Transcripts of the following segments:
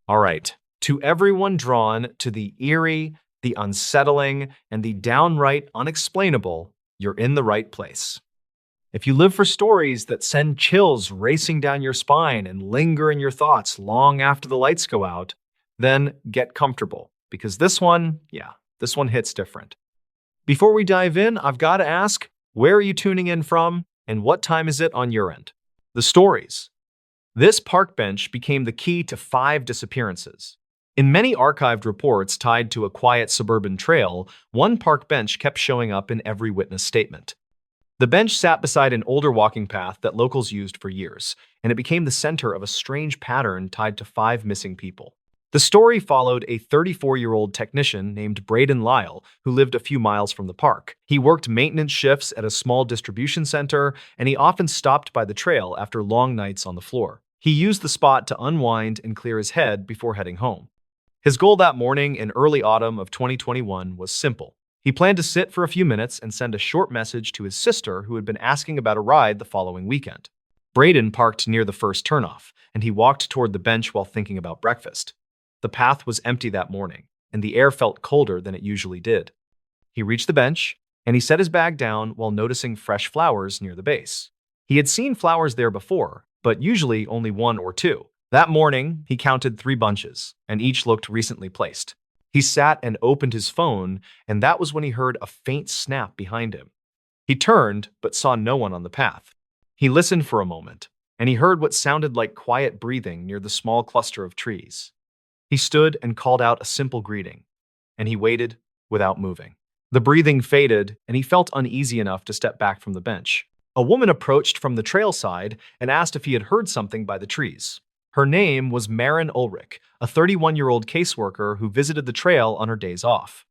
All right. To everyone drawn to the eerie, the unsettling, and the downright unexplainable, you're in the right place. If you live for stories that send chills racing down your spine and linger in your thoughts long after the lights go out, then get comfortable, because this one hits different. Before we dive in, I've got to ask, where are you tuning in from, and what time is it on your end? The stories. This park bench became the key to 5 disappearances. In many archived reports tied to a quiet suburban trail, one park bench kept showing up in every witness statement. The bench sat beside an older walking path that locals used for years, and it became the center of a strange pattern tied to 5 missing people. The story followed a 34-year-old technician named Braden Lyle, who lived a few miles from the park. He worked maintenance shifts at a small distribution center, and he often stopped by the trail after long nights on the floor. He used the spot to unwind and clear his head before heading home. His goal that morning in early autumn of 2021 was simple. He planned to sit for a few minutes and send a short message to his sister who had been asking about a ride the following weekend. Braden parked near the first turnoff, and he walked toward the bench while thinking about breakfast. The path was empty that morning, and the air felt colder than it usually did. He reached the bench, and he set his bag down while noticing fresh flowers near the base. He had seen flowers there before, but usually only 1 or 2. That morning, he counted 3 bunches, and each looked recently placed. He sat and opened his phone, and that was when he heard a faint snap behind him. He turned, but saw no one on the path. He listened for a moment, and he heard what sounded like quiet breathing near the small cluster of trees. He stood and called out a simple greeting, and he waited without moving. The breathing faded, and he felt uneasy enough to step back from the bench. A woman approached from the trail side and asked if he had heard something by the trees. Her name was Maren Ulrich, a 31-year-old caseworker who visited the trail on her days off.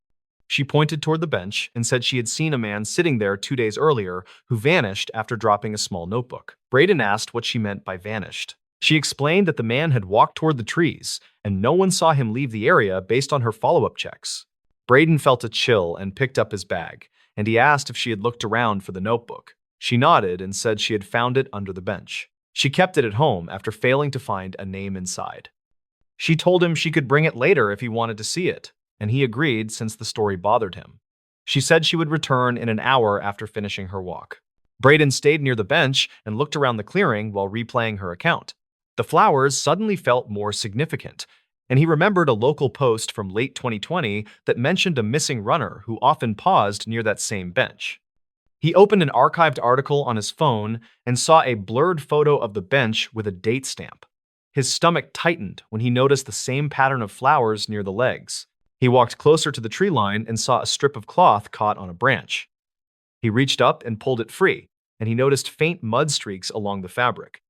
She pointed toward the bench and said she had seen a man sitting there 2 days earlier who vanished after dropping a small notebook. Braden asked what she meant by vanished. She explained that the man had walked toward the trees, and no one saw him leave the area based on her follow-up checks. Braden felt a chill and picked up his bag, and he asked if she had looked around for the notebook. She nodded and said she had found it under the bench. She kept it at home after failing to find a name inside. She told him she could bring it later if he wanted to see it, and he agreed since the story bothered him. She said she would return in an hour after finishing her walk. Braden stayed near the bench and looked around the clearing while replaying her account. The flowers suddenly felt more significant, and he remembered a local post from late 2020 that mentioned a missing runner who often paused near that same bench. He opened an archived article on his phone and saw a blurred photo of the bench with a date stamp. His stomach tightened when he noticed the same pattern of flowers near the legs. He walked closer to the tree line and saw a strip of cloth caught on a branch. He reached up and pulled it free, and he noticed faint mud streaks along the fabric.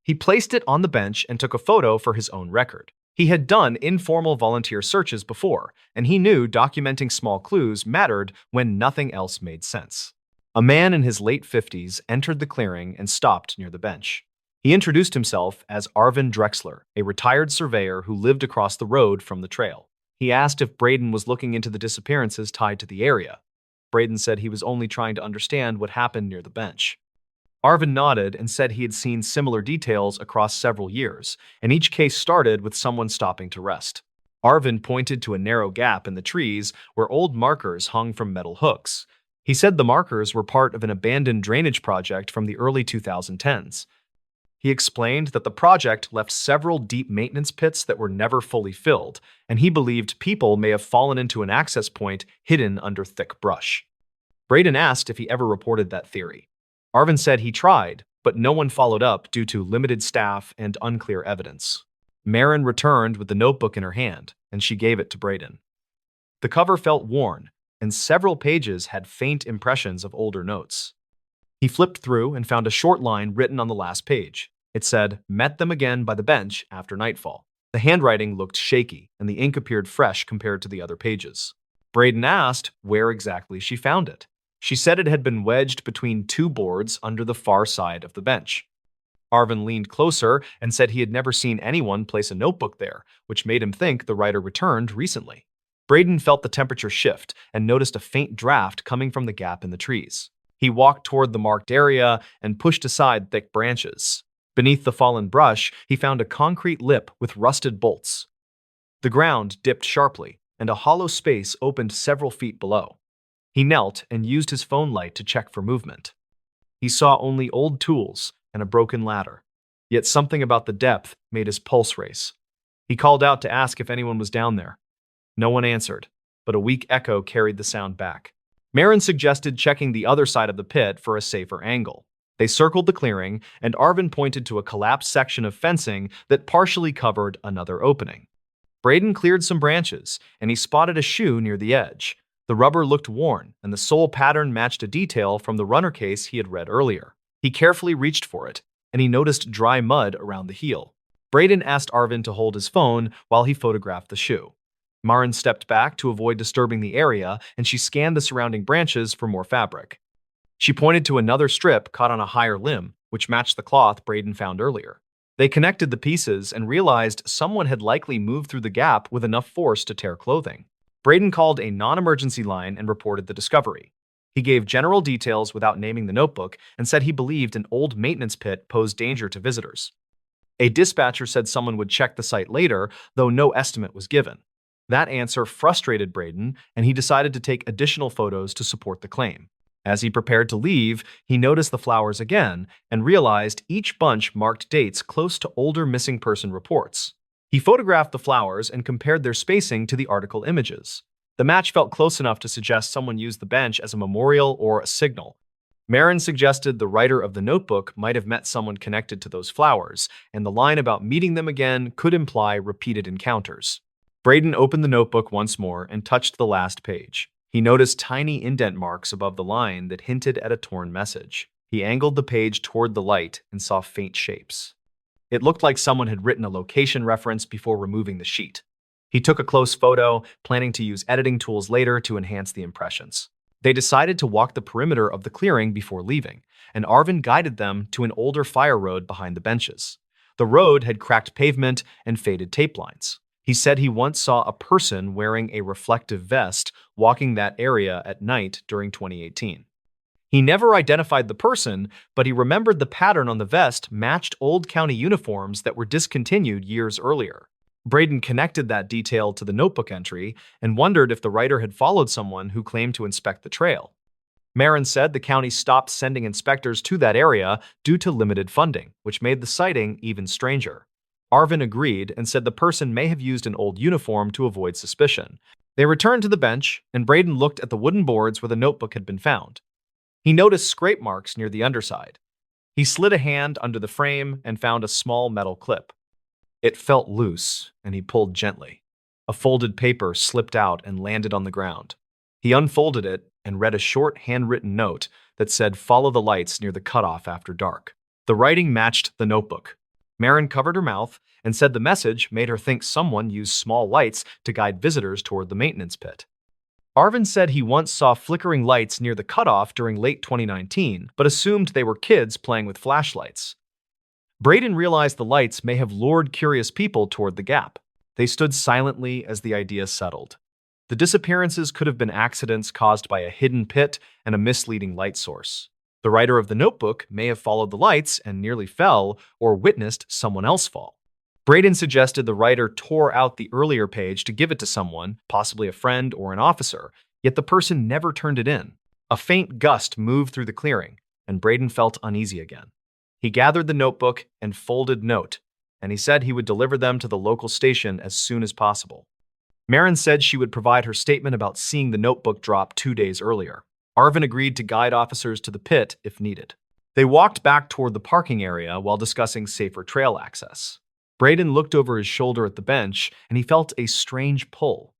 He placed it on the bench and took a photo for his own record. He had done informal volunteer searches before, and he knew documenting small clues mattered when nothing else made sense. A man in his late 50s entered the clearing and stopped near the bench. He introduced himself as Arvin Drexler, a retired surveyor who lived across the road from the trail. He asked if Braden was looking into the disappearances tied to the area. Braden said he was only trying to understand what happened near the bench. Arvin nodded and said he had seen similar details across several years, and each case started with someone stopping to rest. Arvin pointed to a narrow gap in the trees where old markers hung from metal hooks. He said the markers were part of an abandoned drainage project from the early 2010s. He explained that the project left several deep maintenance pits that were never fully filled, and he believed people may have fallen into an access point hidden under thick brush. Braden asked if he ever reported that theory. Arvin said he tried, but no one followed up due to limited staff and unclear evidence. Maren returned with the notebook in her hand, and she gave it to Braden. The cover felt worn, and several pages had faint impressions of older notes. He flipped through and found a short line written on the last page. It said, "Met them again by the bench after nightfall." The handwriting looked shaky, and the ink appeared fresh compared to the other pages. Braden asked where exactly she found it. She said it had been wedged between 2 boards under the far side of the bench. Arvin leaned closer and said he had never seen anyone place a notebook there, which made him think the writer returned recently. Braden felt the temperature shift and noticed a faint draft coming from the gap in the trees. He walked toward the marked area and pushed aside thick branches. Beneath the fallen brush, he found a concrete lip with rusted bolts. The ground dipped sharply, and a hollow space opened several feet below. He knelt and used his phone light to check for movement. He saw only old tools and a broken ladder. Yet something about the depth made his pulse race. He called out to ask if anyone was down there. No one answered, but a weak echo carried the sound back. Marin suggested checking the other side of the pit for a safer angle. They circled the clearing, and Arvin pointed to a collapsed section of fencing that partially covered another opening. Braden cleared some branches, and he spotted a shoe near the edge. The rubber looked worn, and the sole pattern matched a detail from the runner case he had read earlier. He carefully reached for it, and he noticed dry mud around the heel. Braden asked Arvin to hold his phone while he photographed the shoe. Marin stepped back to avoid disturbing the area, and she scanned the surrounding branches for more fabric. She pointed to another strip caught on a higher limb, which matched the cloth Braden found earlier. They connected the pieces and realized someone had likely moved through the gap with enough force to tear clothing. Braden called a non-emergency line and reported the discovery. He gave general details without naming the notebook and said he believed an old maintenance pit posed danger to visitors. A dispatcher said someone would check the site later, though no estimate was given. That answer frustrated Braden, and he decided to take additional photos to support the claim. As he prepared to leave, he noticed the flowers again and realized each bunch marked dates close to older missing person reports. He photographed the flowers and compared their spacing to the article images. The match felt close enough to suggest someone used the bench as a memorial or a signal. Marin suggested the writer of the notebook might have met someone connected to those flowers, and the line about meeting them again could imply repeated encounters. Braden opened the notebook once more and touched the last page. He noticed tiny indent marks above the line that hinted at a torn message. He angled the page toward the light and saw faint shapes. It looked like someone had written a location reference before removing the sheet. He took a close photo, planning to use editing tools later to enhance the impressions. They decided to walk the perimeter of the clearing before leaving, and Arvin guided them to an older fire road behind the benches. The road had cracked pavement and faded tape lines. He said he once saw a person wearing a reflective vest walking that area at night during 2018. He never identified the person, but he remembered the pattern on the vest matched old county uniforms that were discontinued years earlier. Braden connected that detail to the notebook entry and wondered if the writer had followed someone who claimed to inspect the trail. Marin said the county stopped sending inspectors to that area due to limited funding, which made the sighting even stranger. Arvin agreed and said the person may have used an old uniform to avoid suspicion. They returned to the bench, and Braden looked at the wooden boards where the notebook had been found. He noticed scrape marks near the underside. He slid a hand under the frame and found a small metal clip. It felt loose, and he pulled gently. A folded paper slipped out and landed on the ground. He unfolded it and read a short handwritten note that said, "Follow the lights near the cutoff after dark." The writing matched the notebook. Marin covered her mouth and said the message made her think someone used small lights to guide visitors toward the maintenance pit. Arvin said he once saw flickering lights near the cutoff during late 2019, but assumed they were kids playing with flashlights. Braden realized the lights may have lured curious people toward the gap. They stood silently as the idea settled. The disappearances could have been accidents caused by a hidden pit and a misleading light source. The writer of the notebook may have followed the lights and nearly fell or witnessed someone else fall. Braden suggested the writer tore out the earlier page to give it to someone, possibly a friend or an officer, yet the person never turned it in. A faint gust moved through the clearing, and Braden felt uneasy again. He gathered the notebook and folded note, and he said he would deliver them to the local station as soon as possible. Marin said she would provide her statement about seeing the notebook drop 2 days earlier. Arvin agreed to guide officers to the pit if needed. They walked back toward the parking area while discussing safer trail access. Braden looked over his shoulder at the bench, and he felt a strange pull.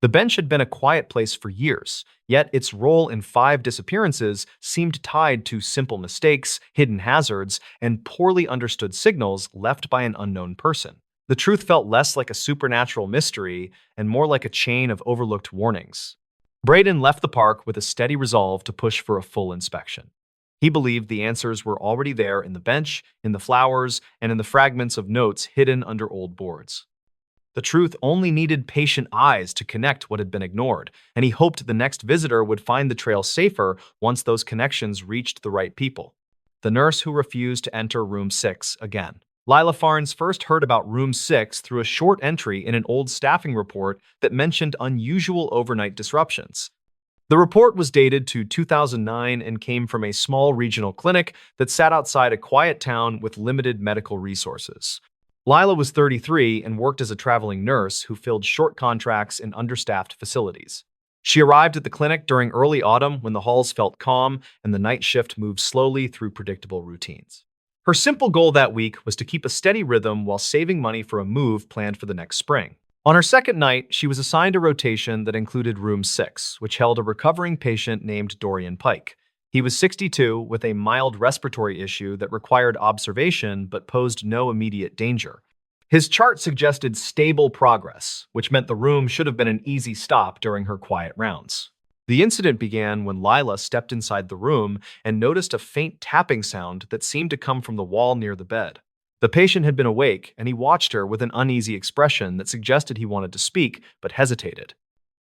The bench had been a quiet place for years, yet its role in 5 disappearances seemed tied to simple mistakes, hidden hazards, and poorly understood signals left by an unknown person. The truth felt less like a supernatural mystery and more like a chain of overlooked warnings. Braden left the park with a steady resolve to push for a full inspection. He believed the answers were already there in the bench, in the flowers, and in the fragments of notes hidden under old boards. The truth only needed patient eyes to connect what had been ignored, and he hoped the next visitor would find the trail safer once those connections reached the right people. The nurse who refused to enter room 6 again. Lila Farnes first heard about Room 6 through a short entry in an old staffing report that mentioned unusual overnight disruptions. The report was dated to 2009 and came from a small regional clinic that sat outside a quiet town with limited medical resources. Lila was 33 and worked as a traveling nurse who filled short contracts in understaffed facilities. She arrived at the clinic during early autumn when the halls felt calm and the night shift moved slowly through predictable routines. Her simple goal that week was to keep a steady rhythm while saving money for a move planned for the next spring. On her second night, she was assigned a rotation that included Room 6, which held a recovering patient named Dorian Pike. He was 62 with a mild respiratory issue that required observation but posed no immediate danger. His chart suggested stable progress, which meant the room should have been an easy stop during her quiet rounds. The incident began when Lila stepped inside the room and noticed a faint tapping sound that seemed to come from the wall near the bed. The patient had been awake, and he watched her with an uneasy expression that suggested he wanted to speak, but hesitated.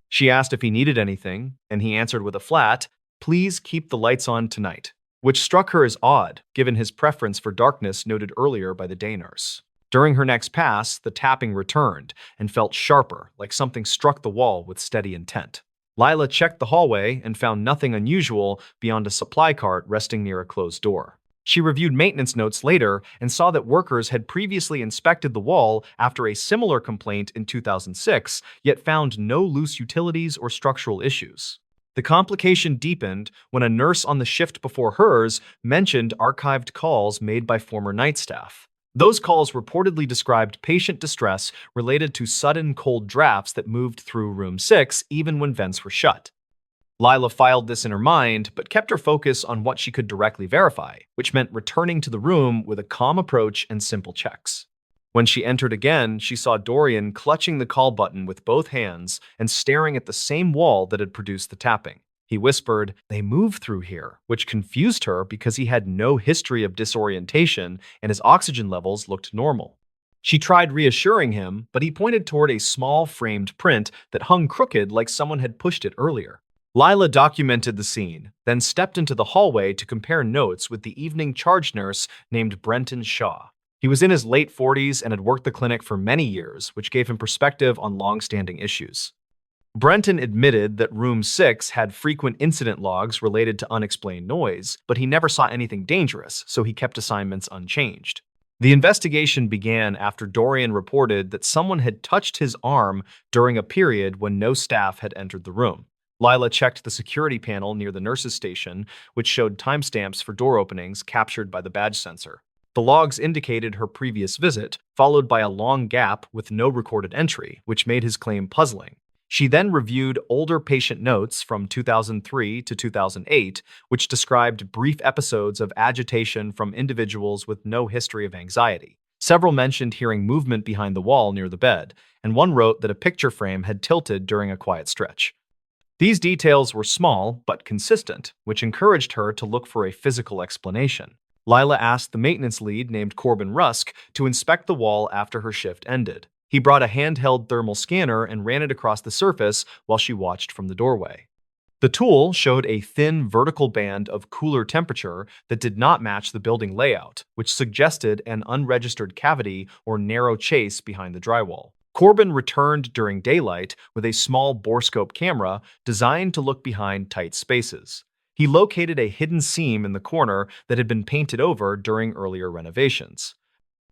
She asked if he needed anything, and he answered with a flat, "Please keep the lights on tonight," which struck her as odd, given his preference for darkness noted earlier by the day nurse. During her next pass, the tapping returned and felt sharper, like something struck the wall with steady intent. Lila checked the hallway and found nothing unusual beyond a supply cart resting near a closed door. She reviewed maintenance notes later and saw that workers had previously inspected the wall after a similar complaint in 2006, yet found no loose utilities or structural issues. The complication deepened when a nurse on the shift before hers mentioned archived calls made by former night staff. Those calls reportedly described patient distress related to sudden cold drafts that moved through Room 6 even when vents were shut. Lila filed this in her mind, but kept her focus on what she could directly verify, which meant returning to the room with a calm approach and simple checks. When she entered again, she saw Dorian clutching the call button with both hands and staring at the same wall that had produced the tapping. He whispered, "They move through here," which confused her because he had no history of disorientation and his oxygen levels looked normal. She tried reassuring him, but he pointed toward a small framed print that hung crooked like someone had pushed it earlier. Lila documented the scene, then stepped into the hallway to compare notes with the evening charge nurse named Brenton Shaw. He was in his late 40s and had worked the clinic for many years, which gave him perspective on long-standing issues. Brenton admitted that Room 6 had frequent incident logs related to unexplained noise, but he never saw anything dangerous, so he kept assignments unchanged. The investigation began after Dorian reported that someone had touched his arm during a period when no staff had entered the room. Lila checked the security panel near the nurse's station, which showed timestamps for door openings captured by the badge sensor. The logs indicated her previous visit, followed by a long gap with no recorded entry, which made his claim puzzling. She then reviewed older patient notes from 2003 to 2008, which described brief episodes of agitation from individuals with no history of anxiety. Several mentioned hearing movement behind the wall near the bed, and one wrote that a picture frame had tilted during a quiet stretch. These details were small but consistent, which encouraged her to look for a physical explanation. Lila asked the maintenance lead named Corbin Rusk to inspect the wall after her shift ended. He brought a handheld thermal scanner and ran it across the surface while she watched from the doorway. The tool showed a thin vertical band of cooler temperature that did not match the building layout, which suggested an unregistered cavity or narrow chase behind the drywall. Corbin returned during daylight with a small borescope camera designed to look behind tight spaces. He located a hidden seam in the corner that had been painted over during earlier renovations.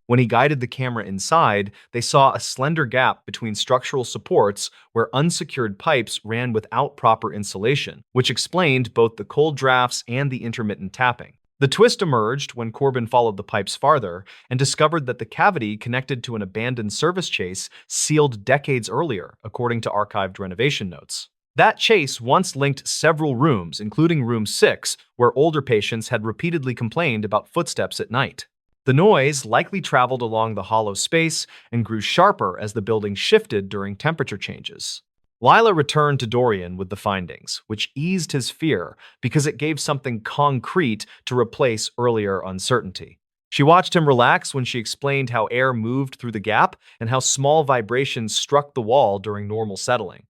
When he guided the camera inside, they saw a slender gap between structural supports where unsecured pipes ran without proper insulation, which explained both the cold drafts and the intermittent tapping. The twist emerged when Corbin followed the pipes farther and discovered that the cavity connected to an abandoned service chase sealed decades earlier, according to archived renovation notes. That chase once linked several rooms, including Room 6, where older patients had repeatedly complained about footsteps at night. The noise likely traveled along the hollow space and grew sharper as the building shifted during temperature changes. Lila returned to Dorian with the findings, which eased his fear because it gave something concrete to replace earlier uncertainty. She watched him relax when she explained how air moved through the gap and how small vibrations struck the wall during normal settling.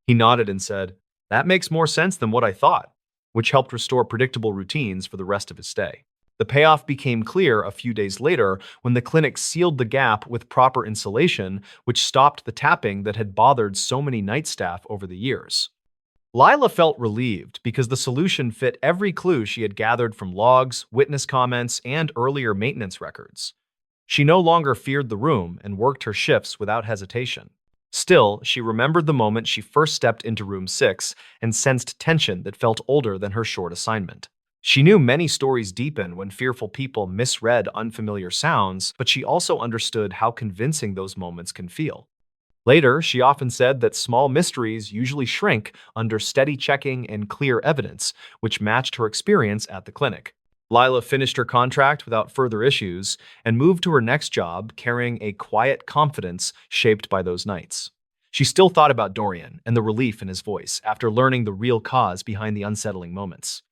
He nodded and said, "That makes more sense than what I thought," which helped restore predictable routines for the rest of his stay. The payoff became clear a few days later when the clinic sealed the gap with proper insulation, which stopped the tapping that had bothered so many night staff over the years. Lila felt relieved because the solution fit every clue she had gathered from logs, witness comments, and earlier maintenance records. She no longer feared the room and worked her shifts without hesitation. Still, she remembered the moment she first stepped into room 6 and sensed tension that felt older than her short assignment. She knew many stories deepen when fearful people misread unfamiliar sounds, but she also understood how convincing those moments can feel. Later, she often said that small mysteries usually shrink under steady checking and clear evidence, which matched her experience at the clinic. Lila finished her contract without further issues and moved to her next job carrying a quiet confidence shaped by those nights. She still thought about Dorian and the relief in his voice after learning the real cause behind the unsettling moments.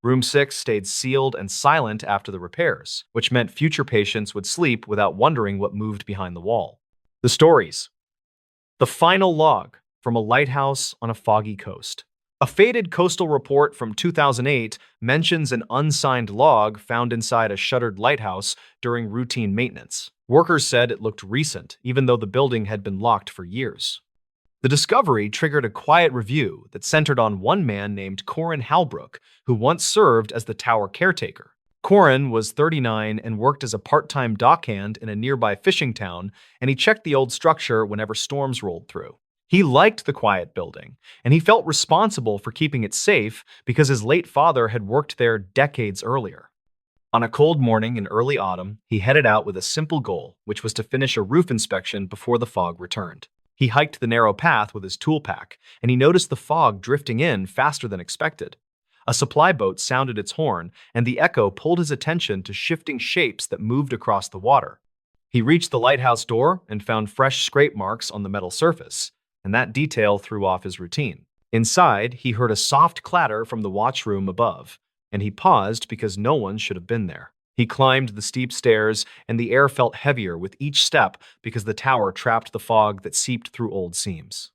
Room 6 stayed sealed and silent after the repairs, which meant future patients would sleep without wondering what moved behind the wall. The stories. The final log from a lighthouse on a foggy coast. A faded coastal report from 2008 mentions an unsigned log found inside a shuttered lighthouse during routine maintenance. Workers said it looked recent, even though the building had been locked for years. The discovery triggered a quiet review that centered on one man named Corin Halbrook, who once served as the tower caretaker. Corin was 39 and worked as a part-time dockhand in a nearby fishing town, and he checked the old structure whenever storms rolled through. He liked the quiet building, and he felt responsible for keeping it safe because his late father had worked there decades earlier. On a cold morning in early autumn, he headed out with a simple goal, which was to finish a roof inspection before the fog returned. He hiked the narrow path with his tool pack, and he noticed the fog drifting in faster than expected. A supply boat sounded its horn, and the echo pulled his attention to shifting shapes that moved across the water. He reached the lighthouse door and found fresh scrape marks on the metal surface, and that detail threw off his routine. Inside, he heard a soft clatter from the watchroom above, and he paused because no one should have been there. He climbed the steep stairs, and the air felt heavier with each step because the tower trapped the fog that seeped through old seams.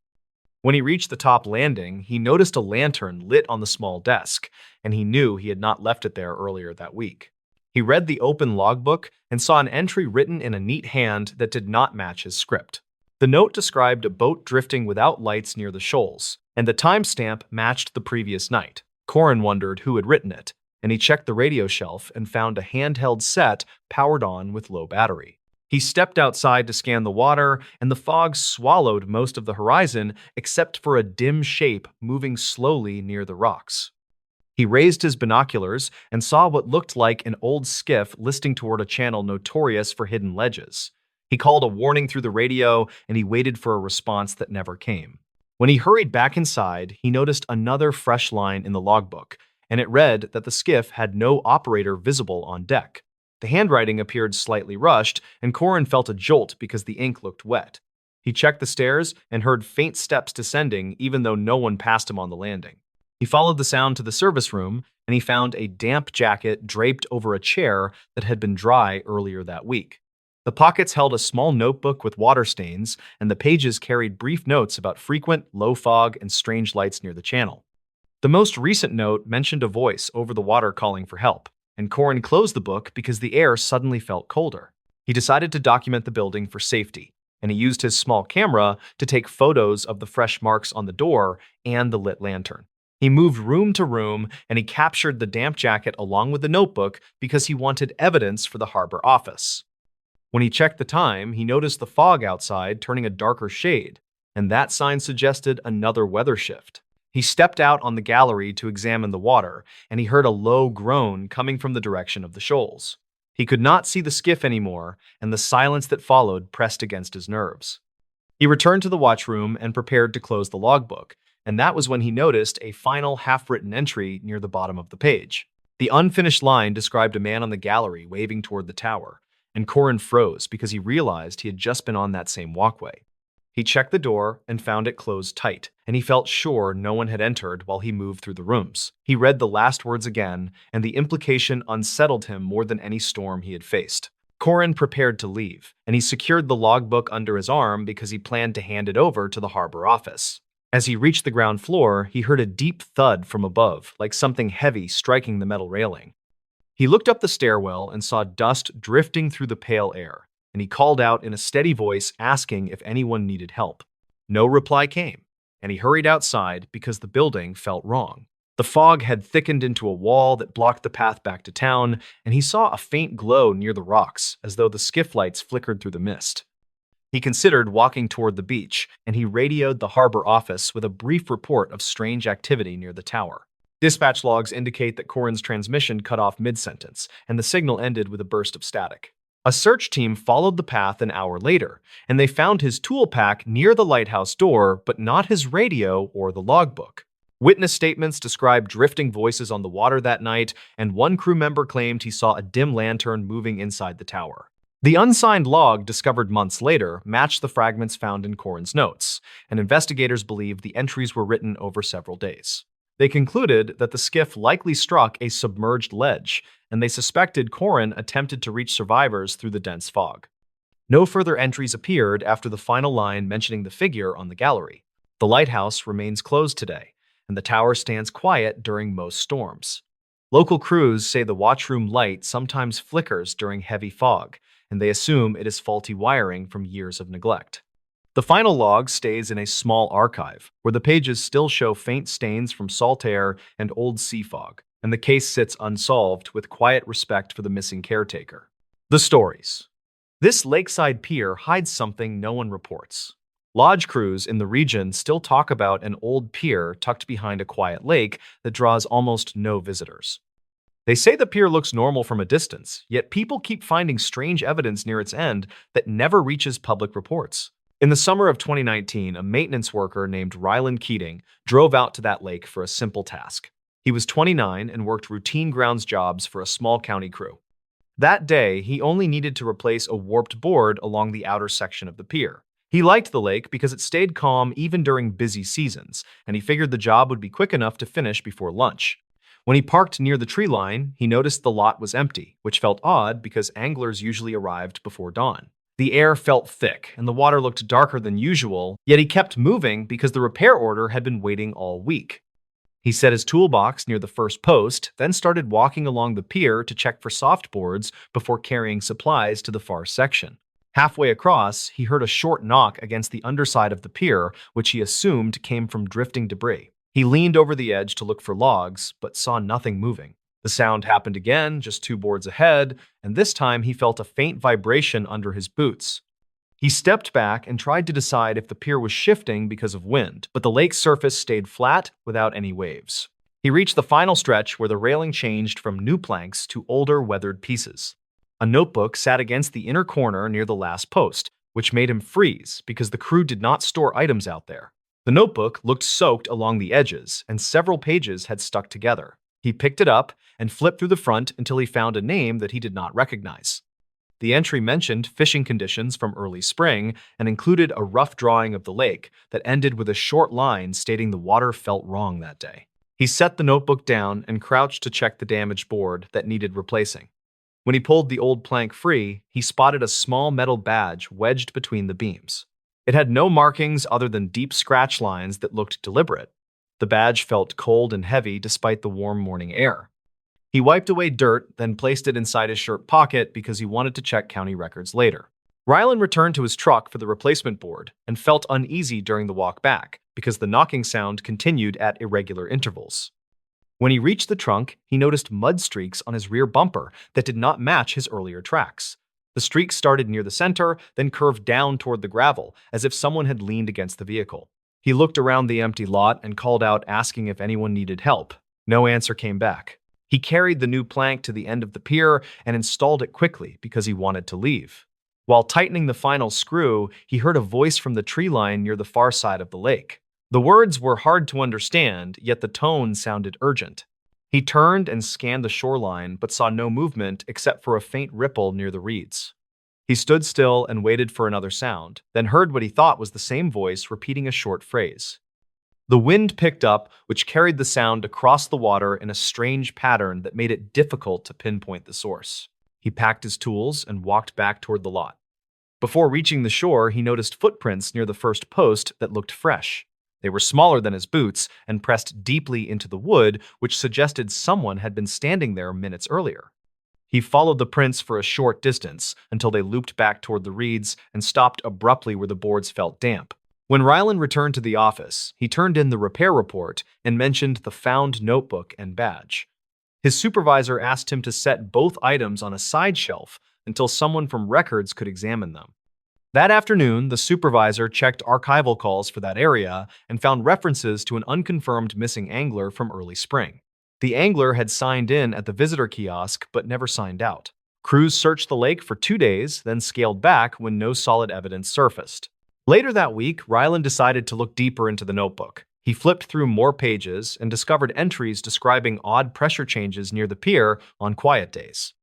When he reached the top landing, he noticed a lantern lit on the small desk, and he knew he had not left it there earlier that week. He read the open logbook and saw an entry written in a neat hand that did not match his script. The note described a boat drifting without lights near the shoals, and the timestamp matched the previous night. Corin wondered who had written it, and he checked the radio shelf and found a handheld set powered on with low battery. He stepped outside to scan the water, and the fog swallowed most of the horizon except for a dim shape moving slowly near the rocks. He raised his binoculars and saw what looked like an old skiff listing toward a channel notorious for hidden ledges. He called a warning through the radio, and he waited for a response that never came. When he hurried back inside, he noticed another fresh line in the logbook, and it read that the skiff had no operator visible on deck. The handwriting appeared slightly rushed, and Corin felt a jolt because the ink looked wet. He checked the stairs and heard faint steps descending even though no one passed him on the landing. He followed the sound to the service room, and he found a damp jacket draped over a chair that had been dry earlier that week. The pockets held a small notebook with water stains, and the pages carried brief notes about frequent, low fog and strange lights near the channel. The most recent note mentioned a voice over the water calling for help, and Corin closed the book because the air suddenly felt colder. He decided to document the building for safety, and he used his small camera to take photos of the fresh marks on the door and the lit lantern. He moved room to room, and he captured the damp jacket along with the notebook because he wanted evidence for the harbor office. When he checked the time, he noticed the fog outside turning a darker shade, and that sign suggested another weather shift. He stepped out on the gallery to examine the water, and he heard a low groan coming from the direction of the shoals. He could not see the skiff anymore, and the silence that followed pressed against his nerves. He returned to the watchroom and prepared to close the logbook, and that was when he noticed a final half-written entry near the bottom of the page. The unfinished line described a man on the gallery waving toward the tower, and Corin froze because he realized he had just been on that same walkway. He checked the door and found it closed tight, and he felt sure no one had entered while he moved through the rooms. He read the last words again, and the implication unsettled him more than any storm he had faced. Corin prepared to leave, and he secured the logbook under his arm because he planned to hand it over to the harbor office. As he reached the ground floor, he heard a deep thud from above, like something heavy striking the metal railing. He looked up the stairwell and saw dust drifting through the pale air, and he called out in a steady voice asking if anyone needed help. No reply came, and he hurried outside because the building felt wrong. The fog had thickened into a wall that blocked the path back to town, and he saw a faint glow near the rocks, as though the skiff lights flickered through the mist. He considered walking toward the beach, and he radioed the harbor office with a brief report of strange activity near the tower. Dispatch logs indicate that Corin's transmission cut off mid-sentence, and the signal ended with a burst of static. A search team followed the path an hour later, and they found his tool pack near the lighthouse door, but not his radio or the logbook. Witness statements described drifting voices on the water that night, and one crew member claimed he saw a dim lantern moving inside the tower. The unsigned log, discovered months later, matched the fragments found in Corin's notes, and investigators believed the entries were written over several days. They concluded that the skiff likely struck a submerged ledge, and they suspected Corin attempted to reach survivors through the dense fog. No further entries appeared after the final line mentioning the figure on the gallery. The lighthouse remains closed today, and the tower stands quiet during most storms. Local crews say the watchroom light sometimes flickers during heavy fog, and they assume it is faulty wiring from years of neglect. The final log stays in a small archive, where the pages still show faint stains from salt air and old sea fog, and the case sits unsolved with quiet respect for the missing caretaker. The stories. This lakeside pier hides something no one reports. Lodge crews in the region still talk about an old pier tucked behind a quiet lake that draws almost no visitors. They say the pier looks normal from a distance, yet people keep finding strange evidence near its end that never reaches public reports. In the summer of 2019, a maintenance worker named Ryland Keating drove out to that lake for a simple task. He was 29 and worked routine grounds jobs for a small county crew. That day, he only needed to replace a warped board along the outer section of the pier. He liked the lake because it stayed calm even during busy seasons, and he figured the job would be quick enough to finish before lunch. When he parked near the tree line, he noticed the lot was empty, which felt odd because anglers usually arrived before dawn. The air felt thick, and the water looked darker than usual, yet he kept moving because the repair order had been waiting all week. He set his toolbox near the first post, then started walking along the pier to check for softboards before carrying supplies to the far section. Halfway across, he heard a short knock against the underside of the pier, which he assumed came from drifting debris. He leaned over the edge to look for logs, but saw nothing moving. The sound happened again, just 2 boards ahead, and this time he felt a faint vibration under his boots. He stepped back and tried to decide if the pier was shifting because of wind, but the lake's surface stayed flat without any waves. He reached the final stretch where the railing changed from new planks to older, weathered pieces. A notebook sat against the inner corner near the last post, which made him freeze because the crew did not store items out there. The notebook looked soaked along the edges, and several pages had stuck together. He picked it up and flipped through the front until he found a name that he did not recognize. The entry mentioned fishing conditions from early spring and included a rough drawing of the lake that ended with a short line stating the water felt wrong that day. He set the notebook down and crouched to check the damaged board that needed replacing. When he pulled the old plank free, he spotted a small metal badge wedged between the beams. It had no markings other than deep scratch lines that looked deliberate. The badge felt cold and heavy despite the warm morning air. He wiped away dirt, then placed it inside his shirt pocket because he wanted to check county records later. Ryland returned to his truck for the replacement board and felt uneasy during the walk back because the knocking sound continued at irregular intervals. When he reached the trunk, he noticed mud streaks on his rear bumper that did not match his earlier tracks. The streaks started near the center, then curved down toward the gravel, as if someone had leaned against the vehicle. He looked around the empty lot and called out asking if anyone needed help. No answer came back. He carried the new plank to the end of the pier and installed it quickly because he wanted to leave. While tightening the final screw, he heard a voice from the tree line near the far side of the lake. The words were hard to understand, yet the tone sounded urgent. He turned and scanned the shoreline, but saw no movement except for a faint ripple near the reeds. He stood still and waited for another sound, then heard what he thought was the same voice repeating a short phrase. The wind picked up, which carried the sound across the water in a strange pattern that made it difficult to pinpoint the source. He packed his tools and walked back toward the lot. Before reaching the shore, he noticed footprints near the first post that looked fresh. They were smaller than his boots and pressed deeply into the wood, which suggested someone had been standing there minutes earlier. He followed the prints for a short distance until they looped back toward the reeds and stopped abruptly where the boards felt damp. When Ryland returned to the office, he turned in the repair report and mentioned the found notebook and badge. His supervisor asked him to set both items on a side shelf until someone from records could examine them. That afternoon, the supervisor checked archival calls for that area and found references to an unconfirmed missing angler from early spring. The angler had signed in at the visitor kiosk but never signed out. Crews searched the lake for 2 days, then scaled back when no solid evidence surfaced. Later that week, Ryland decided to look deeper into the notebook. He flipped through more pages and discovered entries describing odd pressure changes near the pier on quiet days.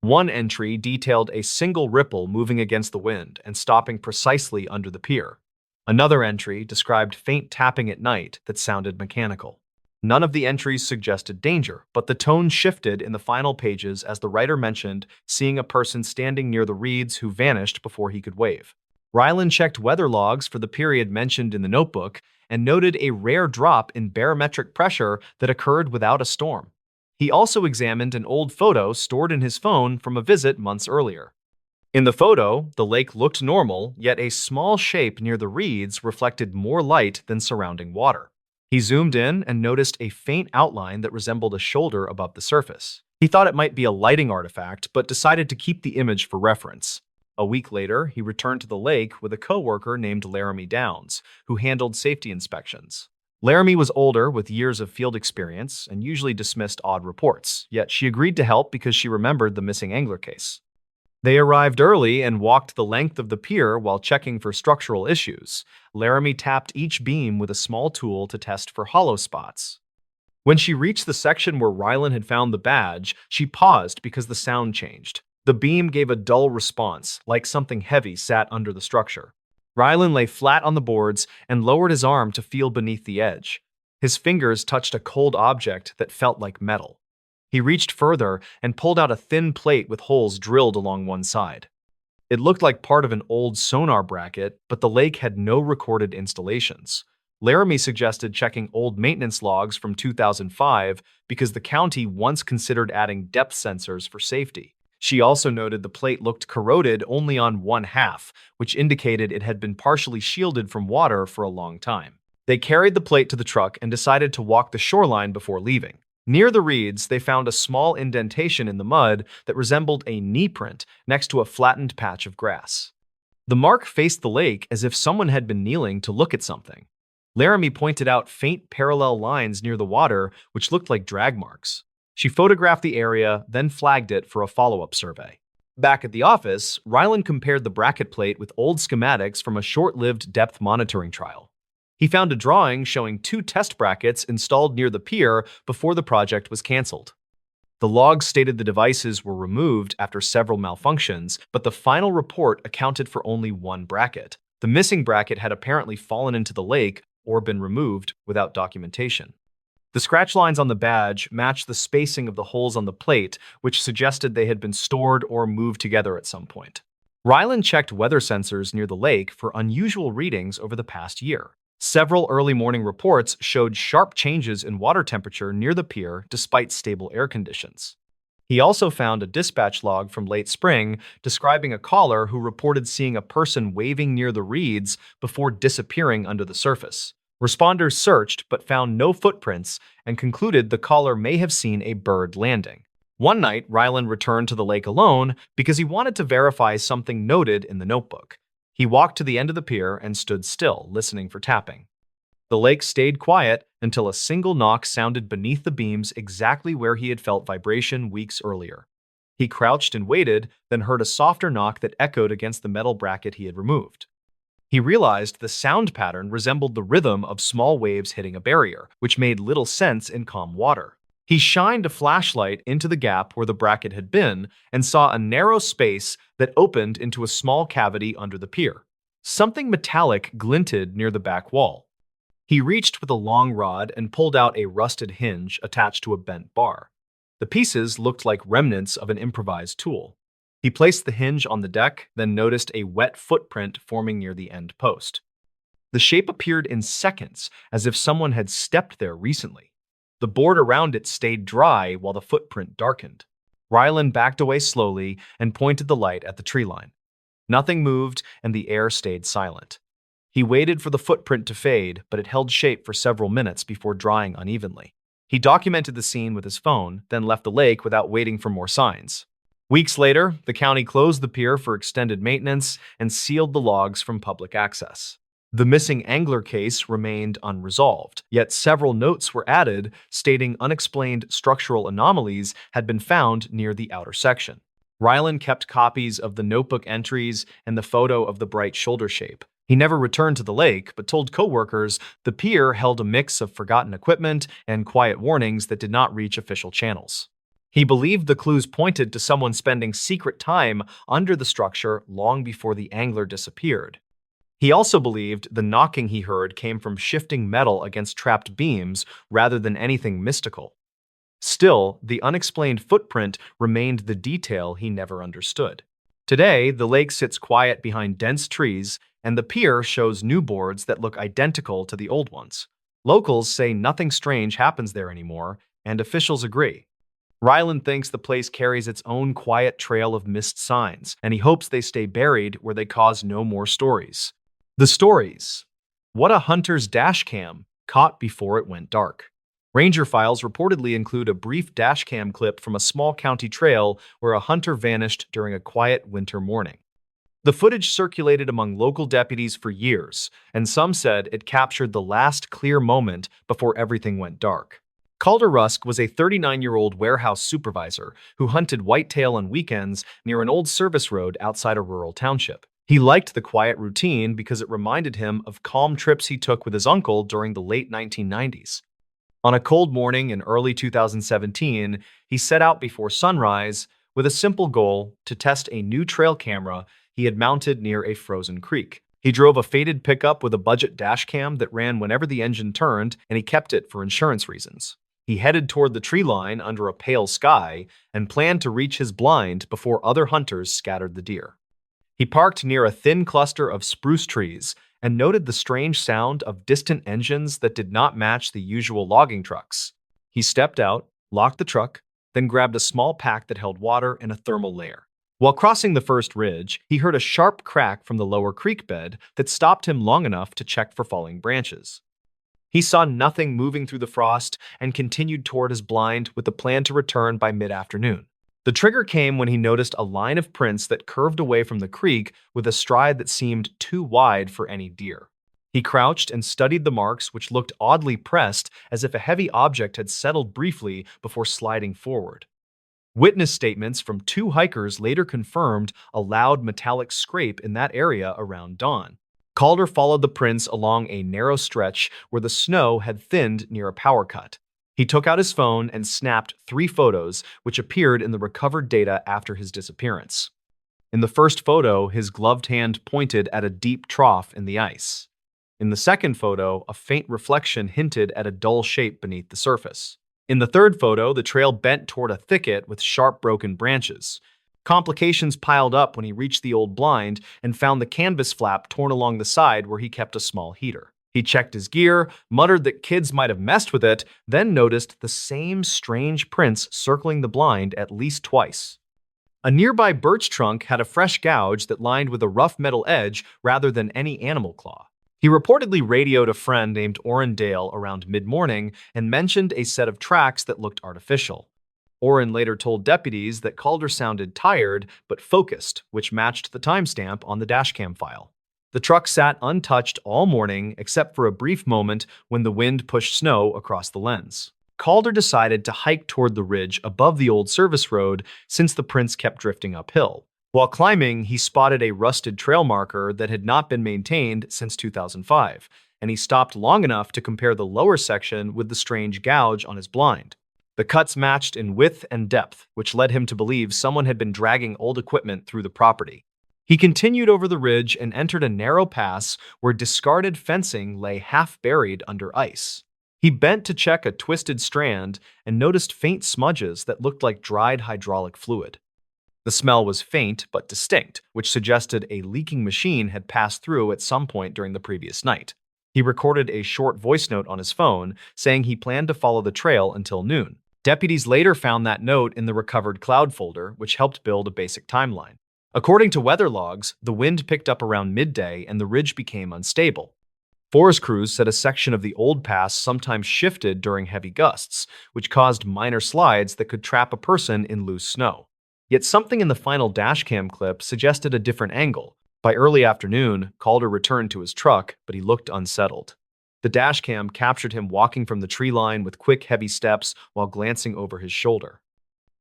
One entry detailed a single ripple moving against the wind and stopping precisely under the pier. Another entry described faint tapping at night that sounded mechanical. None of the entries suggested danger, but the tone shifted in the final pages as the writer mentioned seeing a person standing near the reeds who vanished before he could wave. Ryland checked weather logs for the period mentioned in the notebook and noted a rare drop in barometric pressure that occurred without a storm. He also examined an old photo stored in his phone from a visit months earlier. In the photo, the lake looked normal, yet a small shape near the reeds reflected more light than surrounding water. He zoomed in and noticed a faint outline that resembled a shoulder above the surface. He thought it might be a lighting artifact, but decided to keep the image for reference. A week later, he returned to the lake with a coworker named Laramie Downs, who handled safety inspections. Laramie was older with years of field experience and usually dismissed odd reports, yet she agreed to help because she remembered the missing angler case. They arrived early and walked the length of the pier while checking for structural issues. Laramie tapped each beam with a small tool to test for hollow spots. When she reached the section where Ryland had found the badge, she paused because the sound changed. The beam gave a dull response, like something heavy sat under the structure. Ryland lay flat on the boards and lowered his arm to feel beneath the edge. His fingers touched a cold object that felt like metal. He reached further and pulled out a thin plate with holes drilled along one side. It looked like part of an old sonar bracket, but the lake had no recorded installations. Laramie suggested checking old maintenance logs from 2005 because the county once considered adding depth sensors for safety. She also noted the plate looked corroded only on one half, which indicated it had been partially shielded from water for a long time. They carried the plate to the truck and decided to walk the shoreline before leaving. Near the reeds, they found a small indentation in the mud that resembled a knee print next to a flattened patch of grass. The mark faced the lake as if someone had been kneeling to look at something. Laramie pointed out faint parallel lines near the water, which looked like drag marks. She photographed the area, then flagged it for a follow-up survey. Back at the office, Ryland compared the bracket plate with old schematics from a short-lived depth monitoring trial. He found a drawing showing 2 test brackets installed near the pier before the project was canceled. The logs stated the devices were removed after several malfunctions, but the final report accounted for only 1 bracket. The missing bracket had apparently fallen into the lake or been removed without documentation. The scratch lines on the badge matched the spacing of the holes on the plate, which suggested they had been stored or moved together at some point. Ryland checked weather sensors near the lake for unusual readings over the past year. Several early morning reports showed sharp changes in water temperature near the pier despite stable air conditions. He also found a dispatch log from late spring describing a caller who reported seeing a person waving near the reeds before disappearing under the surface. Responders searched but found no footprints and concluded the caller may have seen a bird landing. One night, Ryland returned to the lake alone because he wanted to verify something noted in the notebook. He walked to the end of the pier and stood still, listening for tapping. The lake stayed quiet until a single knock sounded beneath the beams exactly where he had felt vibration weeks earlier. He crouched and waited, then heard a softer knock that echoed against the metal bracket he had removed. He realized the sound pattern resembled the rhythm of small waves hitting a barrier, which made little sense in calm water. He shined a flashlight into the gap where the bracket had been and saw a narrow space that opened into a small cavity under the pier. Something metallic glinted near the back wall. He reached with a long rod and pulled out a rusted hinge attached to a bent bar. The pieces looked like remnants of an improvised tool. He placed the hinge on the deck, then noticed a wet footprint forming near the end post. The shape appeared in seconds, as if someone had stepped there recently. The board around it stayed dry while the footprint darkened. Ryland backed away slowly and pointed the light at the tree line. Nothing moved, and the air stayed silent. He waited for the footprint to fade, but it held shape for several minutes before drying unevenly. He documented the scene with his phone, then left the lake without waiting for more signs. Weeks later, the county closed the pier for extended maintenance and sealed the logs from public access. The missing angler case remained unresolved, yet several notes were added stating unexplained structural anomalies had been found near the outer section. Ryland kept copies of the notebook entries and the photo of the bright shoulder shape. He never returned to the lake, but told coworkers the pier held a mix of forgotten equipment and quiet warnings that did not reach official channels. He believed the clues pointed to someone spending secret time under the structure long before the angler disappeared. He also believed the knocking he heard came from shifting metal against trapped beams rather than anything mystical. Still, the unexplained footprint remained the detail he never understood. Today, the lake sits quiet behind dense trees, and the pier shows new boards that look identical to the old ones. Locals say nothing strange happens there anymore, and officials agree. Ryland thinks the place carries its own quiet trail of missed signs, and he hopes they stay buried where they cause no more stories. The stories. What a hunter's dashcam, caught before it went dark. Ranger files reportedly include a brief dashcam clip from a small county trail where a hunter vanished during a quiet winter morning. The footage circulated among local deputies for years, and some said it captured the last clear moment before everything went dark. Calder Rusk was a 39-year-old warehouse supervisor who hunted whitetail on weekends near an old service road outside a rural township. He liked the quiet routine because it reminded him of calm trips he took with his uncle during the late 1990s. On a cold morning in early 2017, he set out before sunrise with a simple goal to test a new trail camera he had mounted near a frozen creek. He drove a faded pickup with a budget dashcam that ran whenever the engine turned, and he kept it for insurance reasons. He headed toward the tree line under a pale sky and planned to reach his blind before other hunters scattered the deer. He parked near a thin cluster of spruce trees and noted the strange sound of distant engines that did not match the usual logging trucks. He stepped out, locked the truck, then grabbed a small pack that held water and a thermal layer. While crossing the first ridge, he heard a sharp crack from the lower creek bed that stopped him long enough to check for falling branches. He saw nothing moving through the frost and continued toward his blind with the plan to return by mid-afternoon. The trigger came when he noticed a line of prints that curved away from the creek with a stride that seemed too wide for any deer. He crouched and studied the marks, which looked oddly pressed, as if a heavy object had settled briefly before sliding forward. Witness statements from 2 hikers later confirmed a loud metallic scrape in that area around dawn. Calder followed the prints along a narrow stretch where the snow had thinned near a power cut. He took out his phone and snapped 3 photos, which appeared in the recovered data after his disappearance. In the first photo, his gloved hand pointed at a deep trough in the ice. In the second photo, a faint reflection hinted at a dull shape beneath the surface. In the third photo, the trail bent toward a thicket with sharp broken branches. Complications piled up when he reached the old blind and found the canvas flap torn along the side where he kept a small heater. He checked his gear, muttered that kids might have messed with it, then noticed the same strange prints circling the blind at least twice. A nearby birch trunk had a fresh gouge that lined with a rough metal edge rather than any animal claw. He reportedly radioed a friend named Orrin Dale around mid-morning and mentioned a set of tracks that looked artificial. Orrin later told deputies that Calder sounded tired but focused, which matched the timestamp on the dashcam file. The truck sat untouched all morning except for a brief moment when the wind pushed snow across the lens. Calder decided to hike toward the ridge above the old service road since the prints kept drifting uphill. While climbing, he spotted a rusted trail marker that had not been maintained since 2005, and he stopped long enough to compare the lower section with the strange gouge on his blind. The cuts matched in width and depth, which led him to believe someone had been dragging old equipment through the property. He continued over the ridge and entered a narrow pass where discarded fencing lay half buried under ice. He bent to check a twisted strand and noticed faint smudges that looked like dried hydraulic fluid. The smell was faint but distinct, which suggested a leaking machine had passed through at some point during the previous night. He recorded a short voice note on his phone saying he planned to follow the trail until noon. Deputies later found that note in the recovered cloud folder, which helped build a basic timeline. According to weather logs, the wind picked up around midday and the ridge became unstable. Forest crews said a section of the old pass sometimes shifted during heavy gusts, which caused minor slides that could trap a person in loose snow. Yet something in the final dashcam clip suggested a different angle. By early afternoon, Calder returned to his truck, but he looked unsettled. The dashcam captured him walking from the tree line with quick, heavy steps while glancing over his shoulder.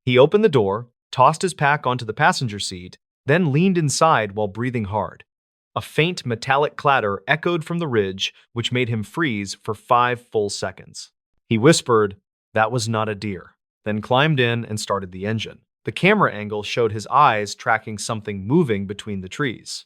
He opened the door, tossed his pack onto the passenger seat, then leaned inside while breathing hard. A faint metallic clatter echoed from the ridge, which made him freeze for 5 full seconds. He whispered, "That was not a deer," then climbed in and started the engine. The camera angle showed his eyes tracking something moving between the trees.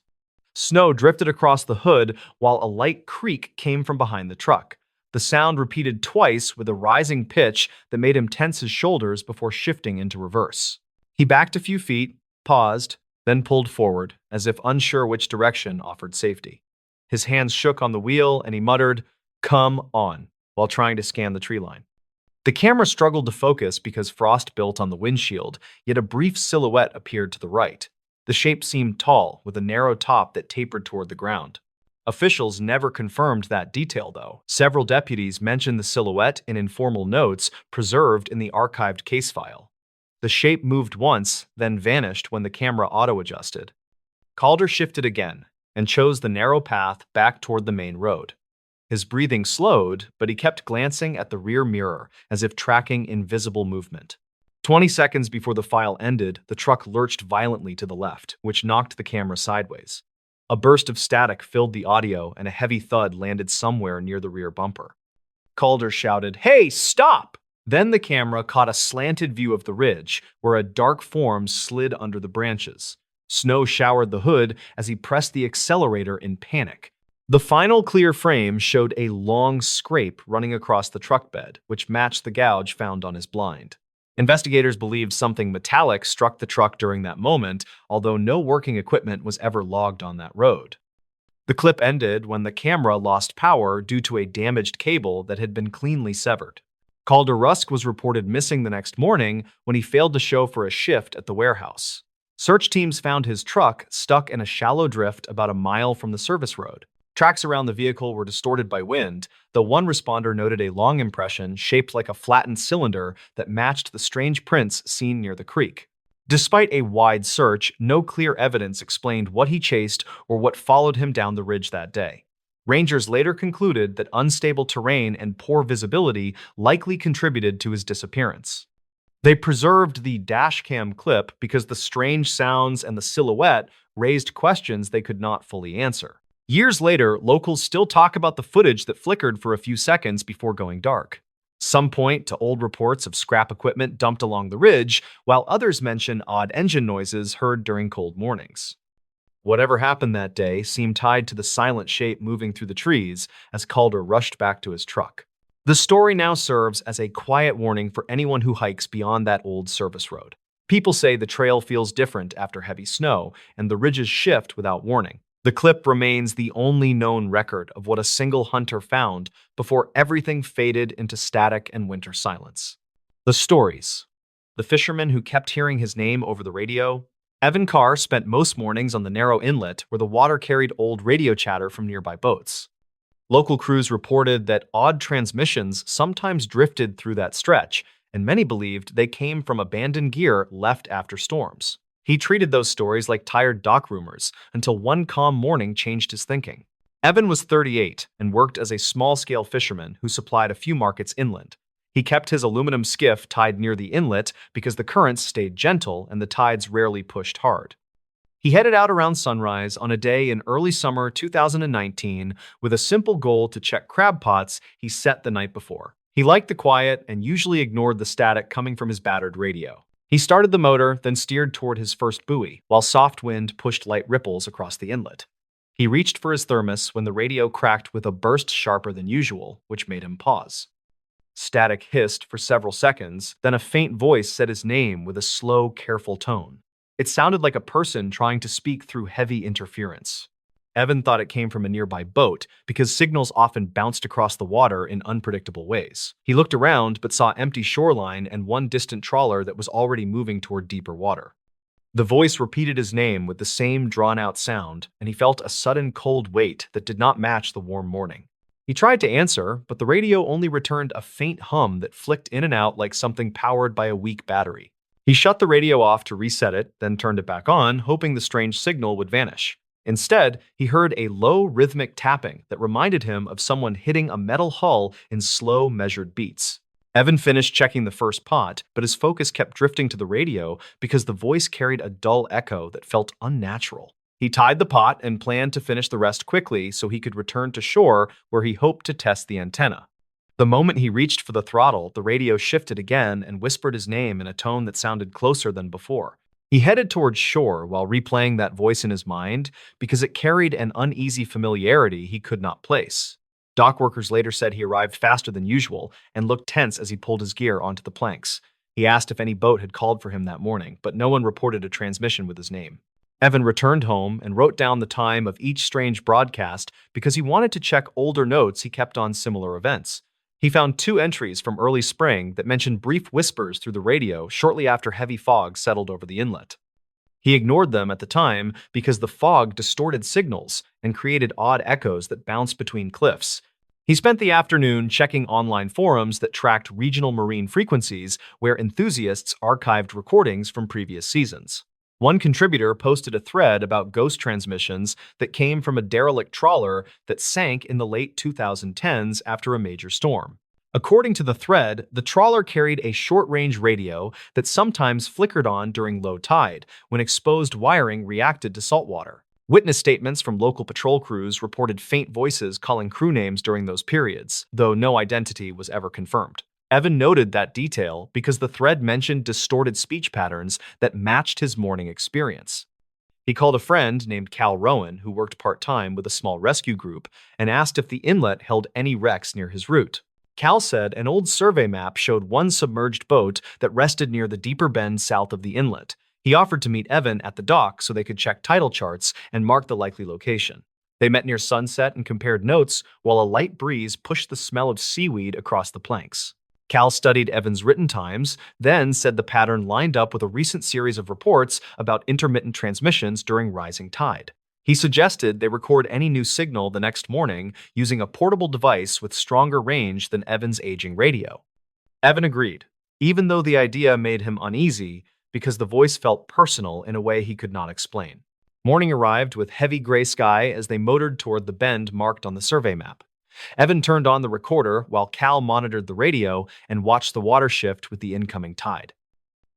Snow drifted across the hood while a light creak came from behind the truck. The sound repeated twice with a rising pitch that made him tense his shoulders before shifting into reverse. He backed a few feet, paused, then pulled forward, as if unsure which direction offered safety. His hands shook on the wheel and he muttered, "Come on," while trying to scan the tree line. The camera struggled to focus because frost built on the windshield, yet a brief silhouette appeared to the right. The shape seemed tall, with a narrow top that tapered toward the ground. Officials never confirmed that detail, though. Several deputies mentioned the silhouette in informal notes preserved in the archived case file. The shape moved once, then vanished when the camera auto-adjusted. Calder shifted again and chose the narrow path back toward the main road. His breathing slowed, but he kept glancing at the rear mirror as if tracking invisible movement. 20 seconds before the file ended, the truck lurched violently to the left, which knocked the camera sideways. A burst of static filled the audio and a heavy thud landed somewhere near the rear bumper. Calder shouted, "Hey, stop!" Then the camera caught a slanted view of the ridge, where a dark form slid under the branches. Snow showered the hood as he pressed the accelerator in panic. The final clear frame showed a long scrape running across the truck bed, which matched the gouge found on his blind. Investigators believed something metallic struck the truck during that moment, although no working equipment was ever logged on that road. The clip ended when the camera lost power due to a damaged cable that had been cleanly severed. Calder Rusk was reported missing the next morning when he failed to show for a shift at the warehouse. Search teams found his truck stuck in a shallow drift about a mile from the service road. Tracks around the vehicle were distorted by wind, though one responder noted a long impression shaped like a flattened cylinder that matched the strange prints seen near the creek. Despite a wide search, no clear evidence explained what he chased or what followed him down the ridge that day. Rangers later concluded that unstable terrain and poor visibility likely contributed to his disappearance. They preserved the dashcam clip because the strange sounds and the silhouette raised questions they could not fully answer. Years later, locals still talk about the footage that flickered for a few seconds before going dark. Some point to old reports of scrap equipment dumped along the ridge, while others mention odd engine noises heard during cold mornings. Whatever happened that day seemed tied to the silent shape moving through the trees as Calder rushed back to his truck. The story now serves as a quiet warning for anyone who hikes beyond that old service road. People say the trail feels different after heavy snow, and the ridges shift without warning. The clip remains the only known record of what a single hunter found before everything faded into static and winter silence. The stories. The fisherman who kept hearing his name over the radio. Evan Carr spent most mornings on the narrow inlet where the water carried old radio chatter from nearby boats. Local crews reported that odd transmissions sometimes drifted through that stretch, and many believed they came from abandoned gear left after storms. He treated those stories like tired dock rumors until one calm morning changed his thinking. Evan was 38 and worked as a small-scale fisherman who supplied a few markets inland. He kept his aluminum skiff tied near the inlet because the currents stayed gentle and the tides rarely pushed hard. He headed out around sunrise on a day in early summer 2019 with a simple goal to check crab pots he set the night before. He liked the quiet and usually ignored the static coming from his battered radio. He started the motor, then steered toward his first buoy, while soft wind pushed light ripples across the inlet. He reached for his thermos when the radio cracked with a burst sharper than usual, which made him pause. Static hissed for several seconds, then a faint voice said his name with a slow, careful tone. It sounded like a person trying to speak through heavy interference. Evan thought it came from a nearby boat because signals often bounced across the water in unpredictable ways. He looked around but saw empty shoreline and one distant trawler that was already moving toward deeper water. The voice repeated his name with the same drawn-out sound, and he felt a sudden cold weight that did not match the warm morning. He tried to answer, but the radio only returned a faint hum that flicked in and out like something powered by a weak battery. He shut the radio off to reset it, then turned it back on, hoping the strange signal would vanish. Instead, he heard a low, rhythmic tapping that reminded him of someone hitting a metal hull in slow, measured beats. Evan finished checking the first pot, but his focus kept drifting to the radio because the voice carried a dull echo that felt unnatural. He tied the pot and planned to finish the rest quickly so he could return to shore where he hoped to test the antenna. The moment he reached for the throttle, the radio shifted again and whispered his name in a tone that sounded closer than before. He headed towards shore while replaying that voice in his mind because it carried an uneasy familiarity he could not place. Dock workers later said he arrived faster than usual and looked tense as he pulled his gear onto the planks. He asked if any boat had called for him that morning, but no one reported a transmission with his name. Evan returned home and wrote down the time of each strange broadcast because he wanted to check older notes he kept on similar events. He found 2 entries from early spring that mentioned brief whispers through the radio shortly after heavy fog settled over the inlet. He ignored them at the time because the fog distorted signals and created odd echoes that bounced between cliffs. He spent the afternoon checking online forums that tracked regional marine frequencies where enthusiasts archived recordings from previous seasons. One contributor posted a thread about ghost transmissions that came from a derelict trawler that sank in the late 2010s after a major storm. According to the thread, the trawler carried a short-range radio that sometimes flickered on during low tide when exposed wiring reacted to saltwater. Witness statements from local patrol crews reported faint voices calling crew names during those periods, though no identity was ever confirmed. Evan noted that detail because the thread mentioned distorted speech patterns that matched his morning experience. He called a friend named Cal Rowan, who worked part-time with a small rescue group, and asked if the inlet held any wrecks near his route. Cal said an old survey map showed one submerged boat that rested near the deeper bend south of the inlet. He offered to meet Evan at the dock so they could check tidal charts and mark the likely location. They met near sunset and compared notes while a light breeze pushed the smell of seaweed across the planks. Cal studied Evan's written times, then said the pattern lined up with a recent series of reports about intermittent transmissions during rising tide. He suggested they record any new signal the next morning using a portable device with stronger range than Evan's aging radio. Evan agreed, even though the idea made him uneasy because the voice felt personal in a way he could not explain. Morning arrived with heavy gray sky as they motored toward the bend marked on the survey map. Evan turned on the recorder while Cal monitored the radio and watched the water shift with the incoming tide.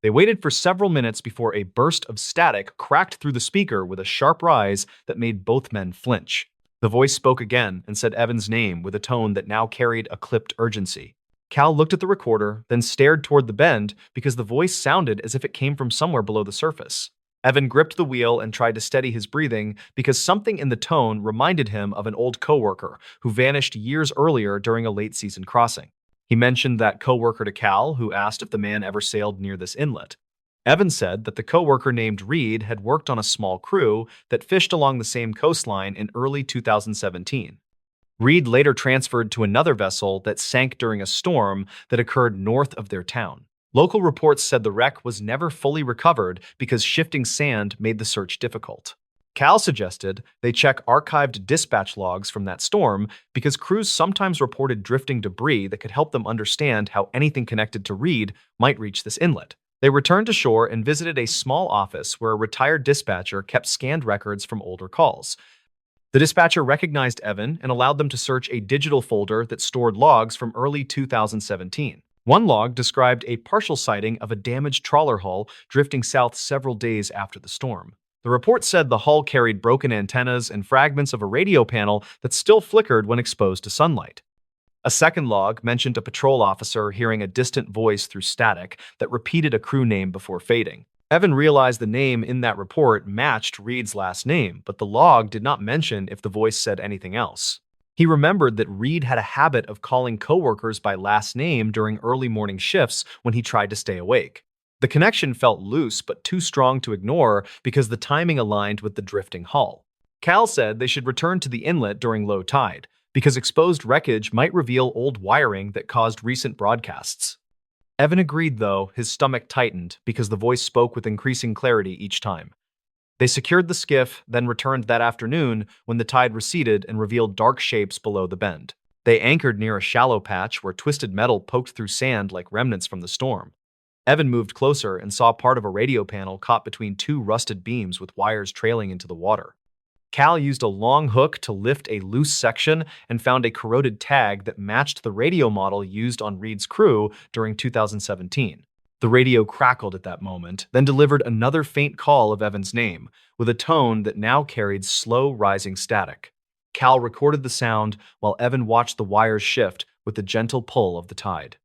They waited for several minutes before a burst of static cracked through the speaker with a sharp rise that made both men flinch. The voice spoke again and said Evan's name with a tone that now carried a clipped urgency. Cal looked at the recorder, then stared toward the bend because the voice sounded as if it came from somewhere below the surface. Evan gripped the wheel and tried to steady his breathing because something in the tone reminded him of an old coworker who vanished years earlier during a late-season crossing. He mentioned that coworker to Cal, who asked if the man ever sailed near this inlet. Evan said that the coworker named Reed had worked on a small crew that fished along the same coastline in early 2017. Reed later transferred to another vessel that sank during a storm that occurred north of their town. Local reports said the wreck was never fully recovered because shifting sand made the search difficult. Cal suggested they check archived dispatch logs from that storm because crews sometimes reported drifting debris that could help them understand how anything connected to Reed might reach this inlet. They returned to shore and visited a small office where a retired dispatcher kept scanned records from older calls. The dispatcher recognized Evan and allowed them to search a digital folder that stored logs from early 2017. One log described a partial sighting of a damaged trawler hull drifting south several days after the storm. The report said the hull carried broken antennas and fragments of a radio panel that still flickered when exposed to sunlight. A second log mentioned a patrol officer hearing a distant voice through static that repeated a crew name before fading. Evan realized the name in that report matched Reed's last name, but the log did not mention if the voice said anything else. He remembered that Reed had a habit of calling coworkers by last name during early morning shifts when he tried to stay awake. The connection felt loose but too strong to ignore because the timing aligned with the drifting hull. Cal said they should return to the inlet during low tide, because exposed wreckage might reveal old wiring that caused recent broadcasts. Evan agreed, though, his stomach tightened because the voice spoke with increasing clarity each time. They secured the skiff, then returned that afternoon when the tide receded and revealed dark shapes below the bend. They anchored near a shallow patch where twisted metal poked through sand like remnants from the storm. Evan moved closer and saw part of a radio panel caught between two rusted beams with wires trailing into the water. Cal used a long hook to lift a loose section and found a corroded tag that matched the radio model used on Reed's crew during 2017. The radio crackled at that moment, then delivered another faint call of Evan's name, with a tone that now carried slow rising static. Cal recorded the sound while Evan watched the wires shift with the gentle pull of the tide.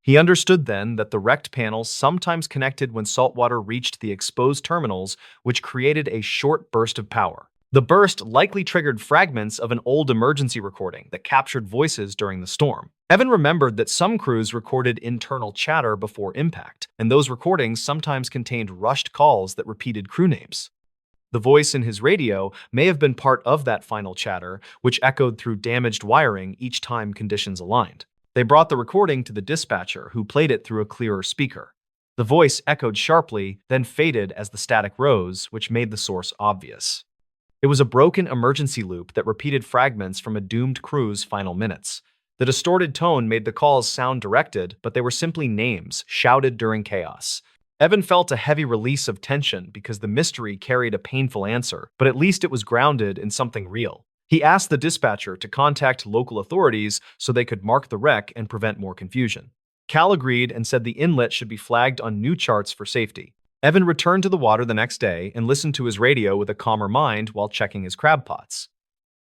He understood then that the wrecked panels sometimes connected when saltwater reached the exposed terminals, which created a short burst of power. The burst likely triggered fragments of an old emergency recording that captured voices during the storm. Evan remembered that some crews recorded internal chatter before impact, and those recordings sometimes contained rushed calls that repeated crew names. The voice in his radio may have been part of that final chatter, which echoed through damaged wiring each time conditions aligned. They brought the recording to the dispatcher, who played it through a clearer speaker. The voice echoed sharply, then faded as the static rose, which made the source obvious. It was a broken emergency loop that repeated fragments from a doomed crew's final minutes. The distorted tone made the calls sound directed, but they were simply names, shouted during chaos. Evan felt a heavy release of tension because the mystery carried a painful answer, but at least it was grounded in something real. He asked the dispatcher to contact local authorities so they could mark the wreck and prevent more confusion. Cal agreed and said the inlet should be flagged on new charts for safety. Evan returned to the water the next day and listened to his radio with a calmer mind while checking his crab pots.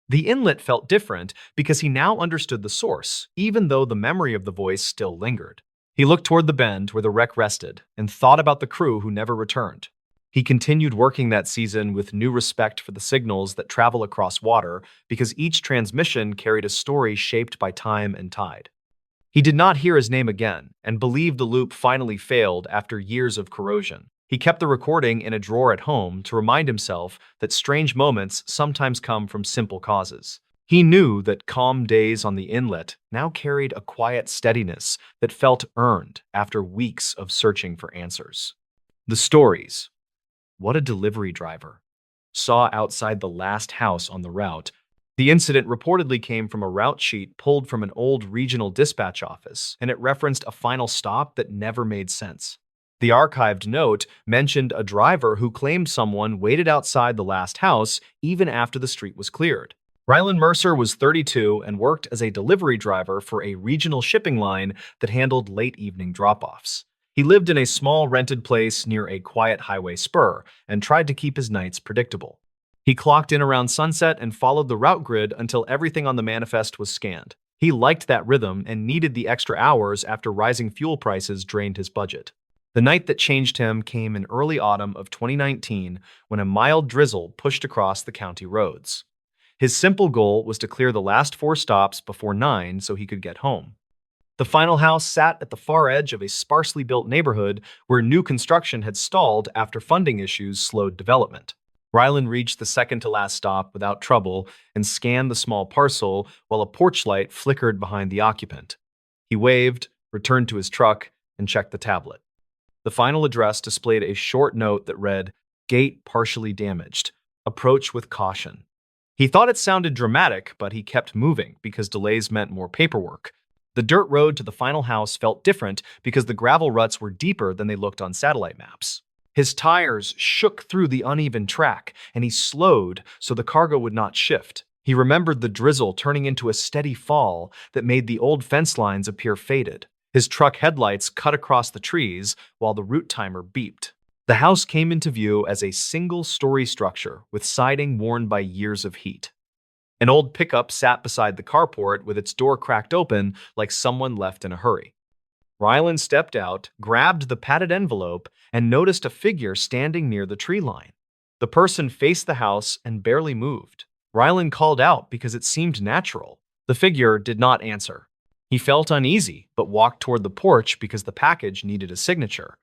The inlet felt different because he now understood the source, even though the memory of the voice still lingered. He looked toward the bend where the wreck rested and thought about the crew who never returned. He continued working that season with new respect for the signals that travel across water because each transmission carried a story shaped by time and tide. He did not hear his name again and believed the loop finally failed after years of corrosion. He kept the recording in a drawer at home to remind himself that strange moments sometimes come from simple causes. He knew that calm days on the inlet now carried a quiet steadiness that felt earned after weeks of searching for answers. The stories. What a delivery driver. Saw outside the last house on the route. The incident reportedly came from a route sheet pulled from an old regional dispatch office, and it referenced a final stop that never made sense. The archived note mentioned a driver who claimed someone waited outside the last house even after the street was cleared. Rylan Mercer was 32 and worked as a delivery driver for a regional shipping line that handled late evening drop-offs. He lived in a small rented place near a quiet highway spur and tried to keep his nights predictable. He clocked in around sunset and followed the route grid until everything on the manifest was scanned. He liked that rhythm and needed the extra hours after rising fuel prices drained his budget. The night that changed him came in early autumn of 2019 when a mild drizzle pushed across the county roads. His simple goal was to clear the last 4 stops before 9 so he could get home. The final house sat at the far edge of a sparsely built neighborhood where new construction had stalled after funding issues slowed development. Rylan reached the second-to-last stop without trouble and scanned the small parcel while a porch light flickered behind the occupant. He waved, returned to his truck, and checked the tablet. The final address displayed a short note that read, "Gate partially damaged. Approach with caution." He thought it sounded dramatic, but he kept moving because delays meant more paperwork. The dirt road to the final house felt different because the gravel ruts were deeper than they looked on satellite maps. His tires shook through the uneven track, and he slowed so the cargo would not shift. He remembered the drizzle turning into a steady fall that made the old fence lines appear faded. His truck headlights cut across the trees while the route timer beeped. The house came into view as a single-story structure with siding worn by years of heat. An old pickup sat beside the carport with its door cracked open like someone left in a hurry. Rylan stepped out, grabbed the padded envelope, and noticed a figure standing near the tree line. The person faced the house and barely moved. Rylan called out because it seemed natural. The figure did not answer. He felt uneasy, but walked toward the porch because the package needed a signature.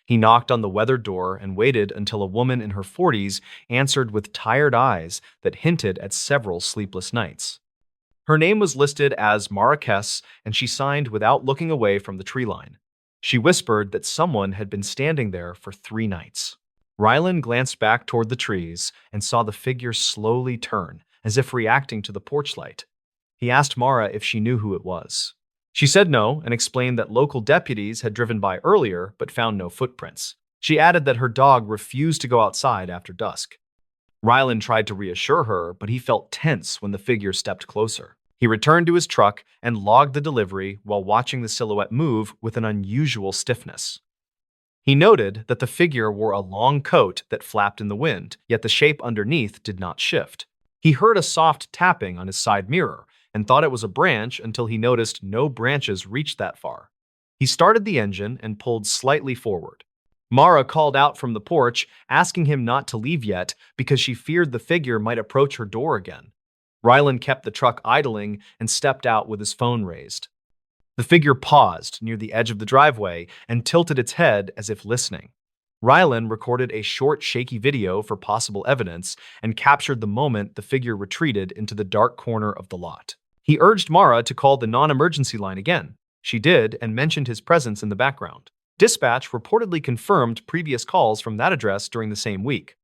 He knocked on the weathered door and waited until a woman in her 40s answered with tired eyes that hinted at several sleepless nights. Her name was listed as Marrakes, and she signed without looking away from the tree line. She whispered that someone had been standing there for 3 nights. Rylan glanced back toward the trees and saw the figure slowly turn, as if reacting to the porch light. He asked Mara if she knew who it was. She said no and explained that local deputies had driven by earlier but found no footprints. She added that her dog refused to go outside after dusk. Rylan tried to reassure her, but he felt tense when the figure stepped closer. He returned to his truck and logged the delivery while watching the silhouette move with an unusual stiffness. He noted that the figure wore a long coat that flapped in the wind, yet the shape underneath did not shift. He heard a soft tapping on his side mirror and thought it was a branch until he noticed no branches reached that far. He started the engine and pulled slightly forward. Mara called out from the porch, asking him not to leave yet because she feared the figure might approach her door again. Rylan kept the truck idling and stepped out with his phone raised. The figure paused near the edge of the driveway and tilted its head as if listening. Rylan recorded a short, shaky video for possible evidence and captured the moment the figure retreated into the dark corner of the lot. He urged Mara to call the non-emergency line again. She did and mentioned his presence in the background. Dispatch reportedly confirmed previous calls from that address during the same week.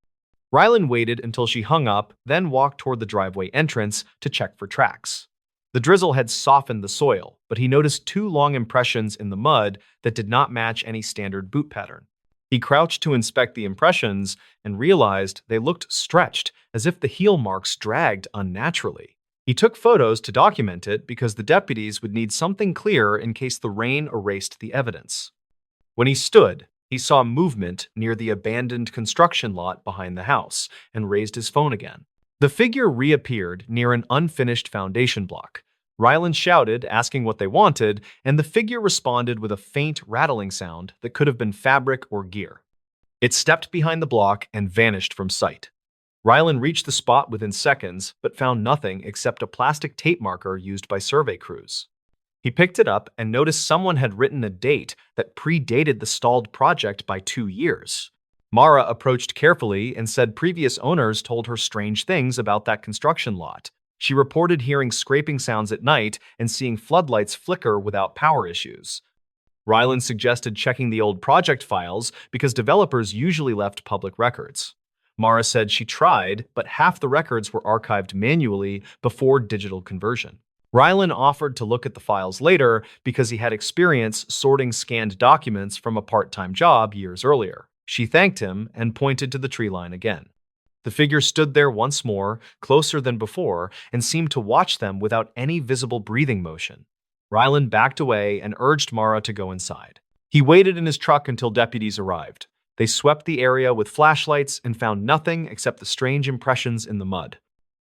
Rylan waited until she hung up, then walked toward the driveway entrance to check for tracks. The drizzle had softened the soil, but he noticed 2 long impressions in the mud that did not match any standard boot pattern. He crouched to inspect the impressions and realized they looked stretched, as if the heel marks dragged unnaturally. He took photos to document it because the deputies would need something clear in case the rain erased the evidence. When he stood, he saw movement near the abandoned construction lot behind the house and raised his phone again. The figure reappeared near an unfinished foundation block. Rylan shouted, asking what they wanted, and the figure responded with a faint rattling sound that could have been fabric or gear. It stepped behind the block and vanished from sight. Rylan reached the spot within seconds, but found nothing except a plastic tape marker used by survey crews. He picked it up and noticed someone had written a date that predated the stalled project by 2 years. Mara approached carefully and said previous owners told her strange things about that construction lot. She reported hearing scraping sounds at night and seeing floodlights flicker without power issues. Rylan suggested checking the old project files because developers usually left public records. Mara said she tried, but half the records were archived manually before digital conversion. Rylan offered to look at the files later because he had experience sorting scanned documents from a part-time job years earlier. She thanked him and pointed to the tree line again. The figure stood there once more, closer than before, and seemed to watch them without any visible breathing motion. Rylan backed away and urged Mara to go inside. He waited in his truck until deputies arrived. They swept the area with flashlights and found nothing except the strange impressions in the mud.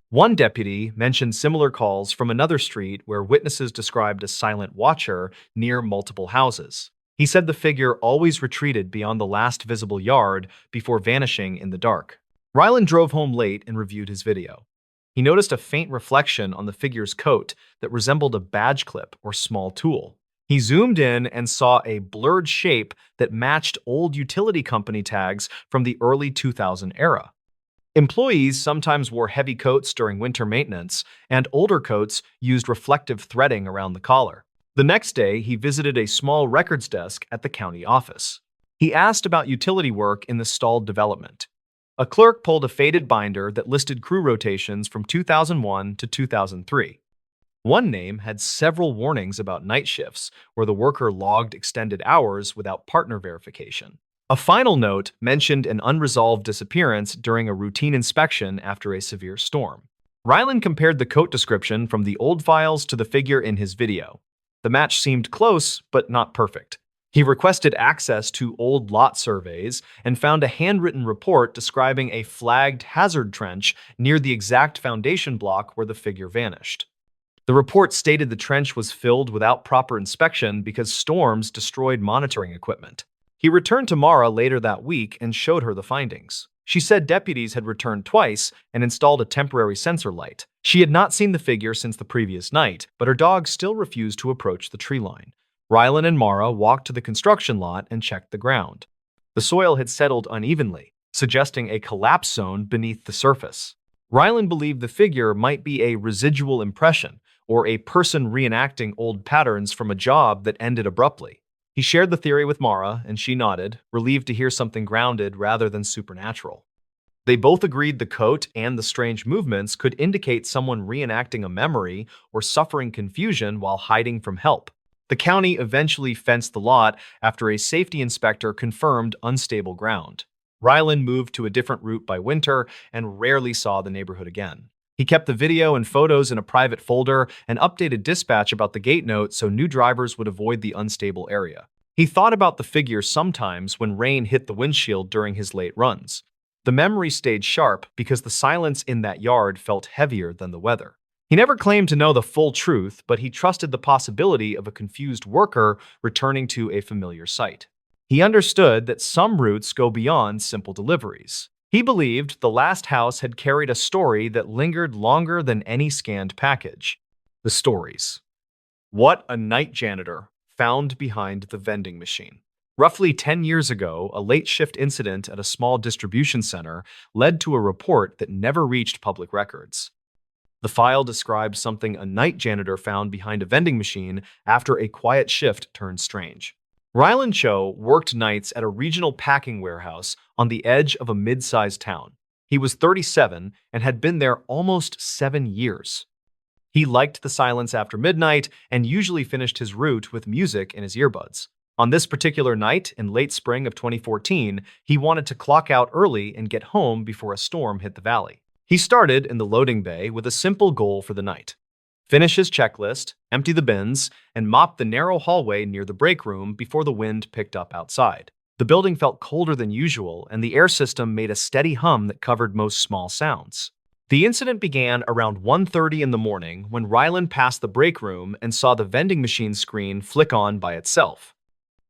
One deputy mentioned similar calls from another street where witnesses described a silent watcher near multiple houses. He said the figure always retreated beyond the last visible yard before vanishing in the dark. Rylan drove home late and reviewed his video. He noticed a faint reflection on the figure's coat that resembled a badge clip or small tool. He zoomed in and saw a blurred shape that matched old utility company tags from the early 2000 era. Employees sometimes wore heavy coats during winter maintenance, and older coats used reflective threading around the collar. The next day, he visited a small records desk at the county office. He asked about utility work in the stalled development. A clerk pulled a faded binder that listed crew rotations from 2001 to 2003. One name had several warnings about night shifts, where the worker logged extended hours without partner verification. A final note mentioned an unresolved disappearance during a routine inspection after a severe storm. Rylan compared the coat description from the old files to the figure in his video. The match seemed close, but not perfect. He requested access to old lot surveys and found a handwritten report describing a flagged hazard trench near the exact foundation block where the figure vanished. The report stated the trench was filled without proper inspection because storms destroyed monitoring equipment. He returned to Mara later that week and showed her the findings. She said deputies had returned twice and installed a temporary sensor light. She had not seen the figure since the previous night, but her dog still refused to approach the tree line. Rylan and Mara walked to the construction lot and checked the ground. The soil had settled unevenly, suggesting a collapse zone beneath the surface. Ryland believed the figure might be a residual impression, or a person reenacting old patterns from a job that ended abruptly. He shared the theory with Mara, and she nodded, relieved to hear something grounded rather than supernatural. They both agreed the coat and the strange movements could indicate someone reenacting a memory or suffering confusion while hiding from help. The county eventually fenced the lot after a safety inspector confirmed unstable ground. Ryland moved to a different route by winter and rarely saw the neighborhood again. He kept the video and photos in a private folder and updated dispatch about the gate note so new drivers would avoid the unstable area. He thought about the figure sometimes when rain hit the windshield during his late runs. The memory stayed sharp because the silence in that yard felt heavier than the weather. He never claimed to know the full truth, but he trusted the possibility of a confused worker returning to a familiar site. He understood that some routes go beyond simple deliveries. He believed the last house had carried a story that lingered longer than any scanned package. The stories. What a night janitor found behind the vending machine. Roughly 10 years ago, a late shift incident at a small distribution center led to a report that never reached public records. The file described something a night janitor found behind a vending machine after a quiet shift turned strange. Ryland Cho worked nights at a regional packing warehouse on the edge of a mid-sized town. He was 37 and had been there almost 7 years. He liked the silence after midnight and usually finished his route with music in his earbuds. On this particular night, in late spring of 2014, he wanted to clock out early and get home before a storm hit the valley. He started in the loading bay with a simple goal for the night. Finish his checklist, empty the bins, and mop the narrow hallway near the break room before the wind picked up outside. The building felt colder than usual, and the air system made a steady hum that covered most small sounds. The incident began around 1:30 in the morning when Ryland passed the break room and saw the vending machine screen flick on by itself.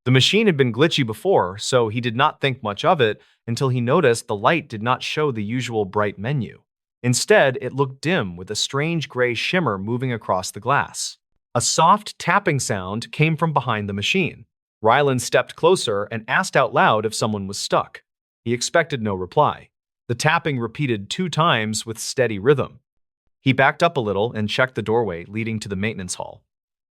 The machine had been glitchy before, so he did not think much of it until he noticed the light did not show the usual bright menu. Instead, it looked dim with a strange gray shimmer moving across the glass. A soft tapping sound came from behind the machine. Ryland stepped closer and asked out loud if someone was stuck. He expected no reply. The tapping repeated 2 times with steady rhythm. He backed up a little and checked the doorway leading to the maintenance hall.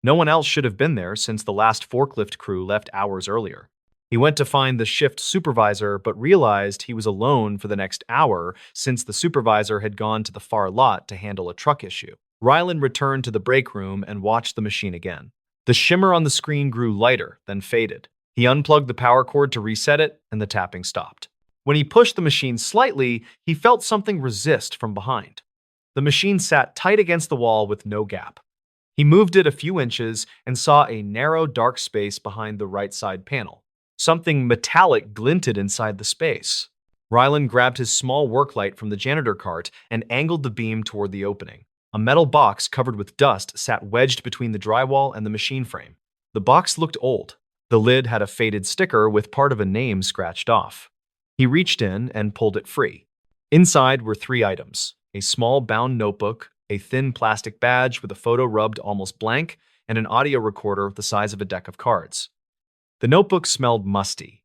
No one else should have been there since the last forklift crew left hours earlier. He went to find the shift supervisor but realized he was alone for the next hour since the supervisor had gone to the far lot to handle a truck issue. Ryland returned to the break room and watched the machine again. The shimmer on the screen grew lighter, then faded. He unplugged the power cord to reset it, and the tapping stopped. When he pushed the machine slightly, he felt something resist from behind. The machine sat tight against the wall with no gap. He moved it a few inches and saw a narrow, dark space behind the right side panel. Something metallic glinted inside the space. Ryland grabbed his small work light from the janitor cart and angled the beam toward the opening. A metal box covered with dust sat wedged between the drywall and the machine frame. The box looked old. The lid had a faded sticker with part of a name scratched off. He reached in and pulled it free. Inside were 3 items: a small bound notebook, a thin plastic badge with a photo rubbed almost blank, and an audio recorder the size of a deck of cards. The notebook smelled musty.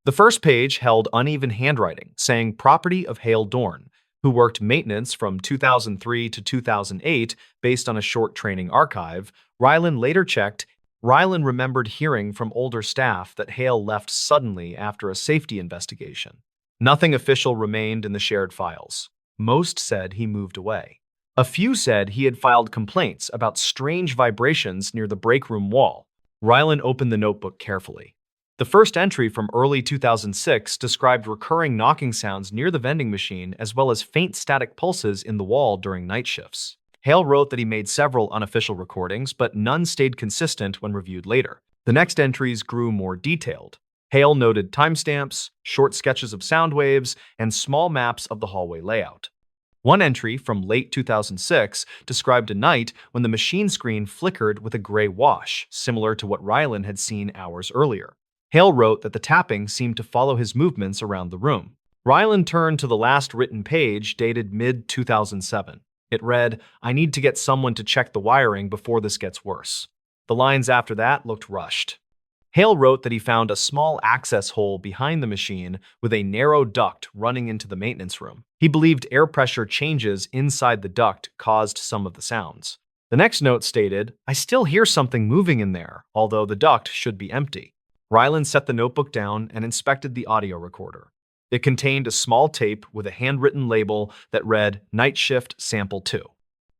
The first page held uneven handwriting, saying property of Hale Dorn, who worked maintenance from 2003 to 2008 based on a short training archive. Ryland later checked. Ryland remembered hearing from older staff that Hale left suddenly after a safety investigation. Nothing official remained in the shared files. Most said he moved away. A few said he had filed complaints about strange vibrations near the break room wall. Ryland opened the notebook carefully. The first entry from early 2006 described recurring knocking sounds near the vending machine as well as faint static pulses in the wall during night shifts. Hale wrote that he made several unofficial recordings, but none stayed consistent when reviewed later. The next entries grew more detailed. Hale noted timestamps, short sketches of sound waves, and small maps of the hallway layout. One entry from late 2006 described a night when the machine screen flickered with a gray wash, similar to what Ryland had seen hours earlier. Hale wrote that the tapping seemed to follow his movements around the room. Ryland turned to the last written page, dated mid-2007. It read, "I need to get someone to check the wiring before this gets worse." The lines after that looked rushed. Hale wrote that he found a small access hole behind the machine with a narrow duct running into the maintenance room. He believed air pressure changes inside the duct caused some of the sounds. The next note stated, "I still hear something moving in there, although the duct should be empty." Ryland set the notebook down and inspected the audio recorder. It contained a small tape with a handwritten label that read Night Shift Sample 2.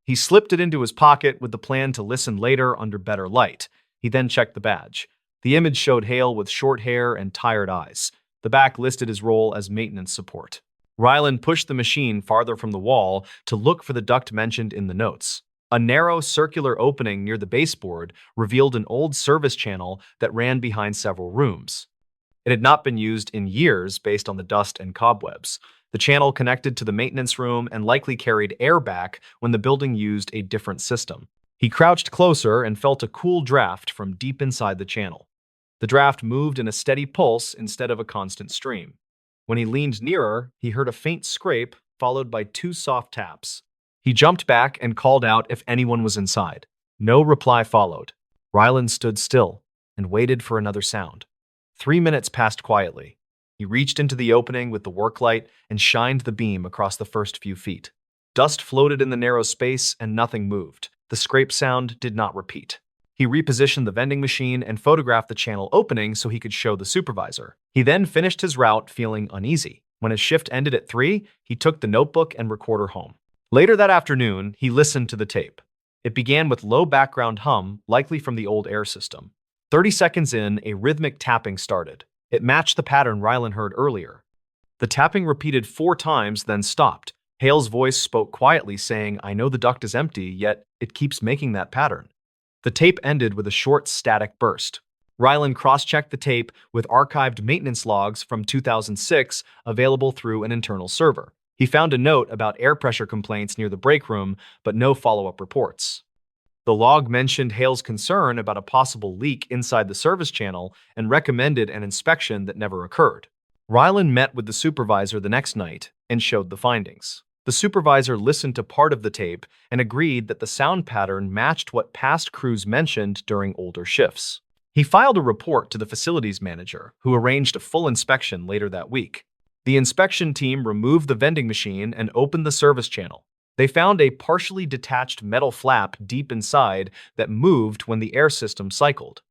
He slipped it into his pocket with the plan to listen later under better light. He then checked the badge. The image showed Hale with short hair and tired eyes. The back listed his role as maintenance support. Ryland pushed the machine farther from the wall to look for the duct mentioned in the notes. A narrow circular opening near the baseboard revealed an old service channel that ran behind several rooms. It had not been used in years based on the dust and cobwebs. The channel connected to the maintenance room and likely carried air back when the building used a different system. He crouched closer and felt a cool draft from deep inside the channel. The draft moved in a steady pulse instead of a constant stream. When he leaned nearer, he heard a faint scrape followed by 2 soft taps. He jumped back and called out if anyone was inside. No reply followed. Ryland stood still and waited for another sound. 3 minutes passed quietly. He reached into the opening with the work light and shined the beam across the first few feet. Dust floated in the narrow space and nothing moved. The scrape sound did not repeat. He repositioned the vending machine and photographed the channel opening so he could show the supervisor. He then finished his route feeling uneasy. When his shift ended at 3, he took the notebook and recorder home. Later that afternoon, he listened to the tape. It began with low background hum, likely from the old air system. 30 seconds in, a rhythmic tapping started. It matched the pattern Ryland heard earlier. The tapping repeated 4 times, then stopped. Hale's voice spoke quietly, saying, "I know the duct is empty, yet it keeps making that pattern." The tape ended with a short static burst. Ryland cross-checked the tape with archived maintenance logs from 2006 available through an internal server. He found a note about air pressure complaints near the break room, but no follow-up reports. The log mentioned Hale's concern about a possible leak inside the service channel and recommended an inspection that never occurred. Ryland met with the supervisor the next night and showed the findings. The supervisor listened to part of the tape and agreed that the sound pattern matched what past crews mentioned during older shifts. He filed a report to the facilities manager, who arranged a full inspection later that week. The inspection team removed the vending machine and opened the service channel. They found a partially detached metal flap deep inside that moved when the air system cycled.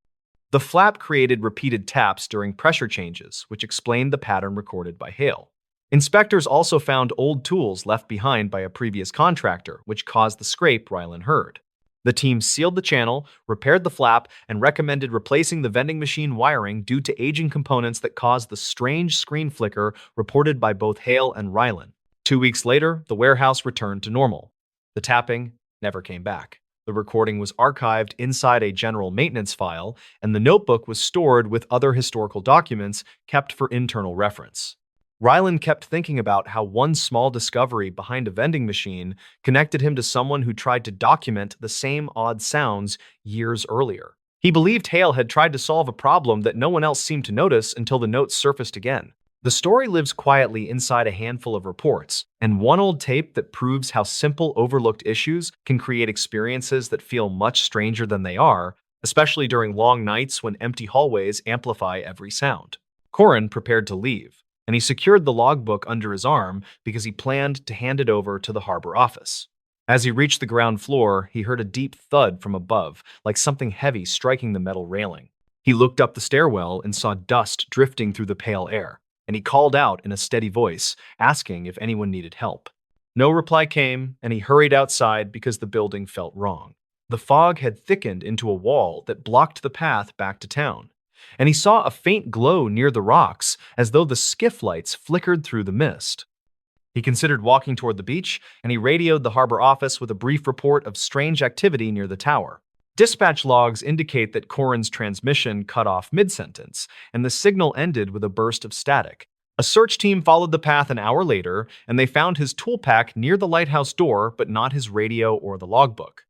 The flap created repeated taps during pressure changes, which explained the pattern recorded by Hale. Inspectors also found old tools left behind by a previous contractor, which caused the scrape Ryland heard. The team sealed the channel, repaired the flap, and recommended replacing the vending machine wiring due to aging components that caused the strange screen flicker reported by both Hale and Ryland. 2 weeks later, the warehouse returned to normal. The tapping never came back. The recording was archived inside a general maintenance file, and the notebook was stored with other historical documents kept for internal reference. Ryland kept thinking about how one small discovery behind a vending machine connected him to someone who tried to document the same odd sounds years earlier. He believed Hale had tried to solve a problem that no one else seemed to notice until the notes surfaced again. The story lives quietly inside a handful of reports, and one old tape that proves how simple, overlooked issues can create experiences that feel much stranger than they are, especially during long nights when empty hallways amplify every sound. Corin prepared to leave, and he secured the logbook under his arm because he planned to hand it over to the harbor office. As he reached the ground floor, he heard a deep thud from above, like something heavy striking the metal railing. He looked up the stairwell and saw dust drifting through the pale air, and he called out in a steady voice, asking if anyone needed help. No reply came, and he hurried outside because the building felt wrong. The fog had thickened into a wall that blocked the path back to town, and he saw a faint glow near the rocks as though the skiff lights flickered through the mist. He considered walking toward the beach, and he radioed the harbor office with a brief report of strange activity near the tower. Dispatch logs indicate that Corin's transmission cut off mid-sentence, and the signal ended with a burst of static. A search team followed the path an hour later, and they found his tool pack near the lighthouse door, but not his radio or the logbook.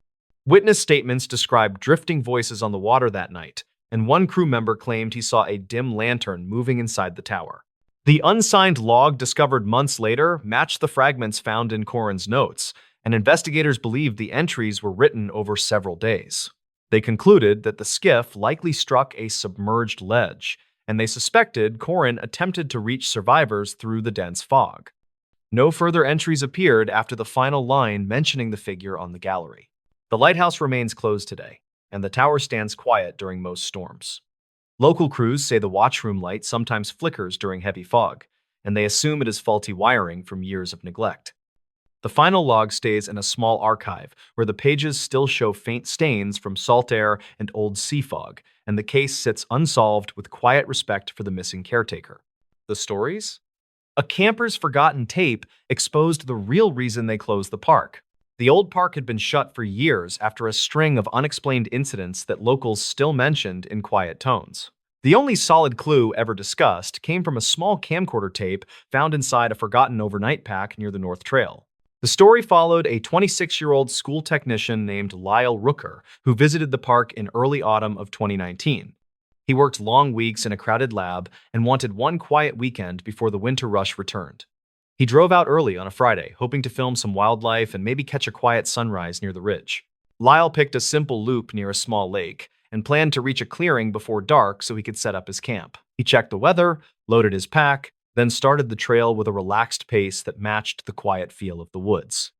Witness statements described drifting voices on the water that night, and one crew member claimed he saw a dim lantern moving inside the tower. The unsigned log discovered months later matched the fragments found in Corin's notes, and investigators believed the entries were written over several days. They concluded that the skiff likely struck a submerged ledge, and they suspected Corin attempted to reach survivors through the dense fog. No further entries appeared after the final line mentioning the figure on the gallery. The lighthouse remains closed today, and the tower stands quiet during most storms. Local crews say the watchroom light sometimes flickers during heavy fog, and they assume it is faulty wiring from years of neglect. The final log stays in a small archive where the pages still show faint stains from salt air and old sea fog, and the case sits unsolved with quiet respect for the missing caretaker. The stories? A camper's forgotten tape exposed the real reason they closed the park. The old park had been shut for years after a string of unexplained incidents that locals still mentioned in quiet tones. The only solid clue ever discussed came from a small camcorder tape found inside a forgotten overnight pack near the North Trail. The story followed a 26-year-old school technician named Lyle Rooker, who visited the park in early autumn of 2019. He worked long weeks in a crowded lab and wanted one quiet weekend before the winter rush returned. He drove out early on a Friday, hoping to film some wildlife and maybe catch a quiet sunrise near the ridge. Lyle picked a simple loop near a small lake and planned to reach a clearing before dark so he could set up his camp. He checked the weather, loaded his pack, then started the trail with a relaxed pace that matched the quiet feel of the woods.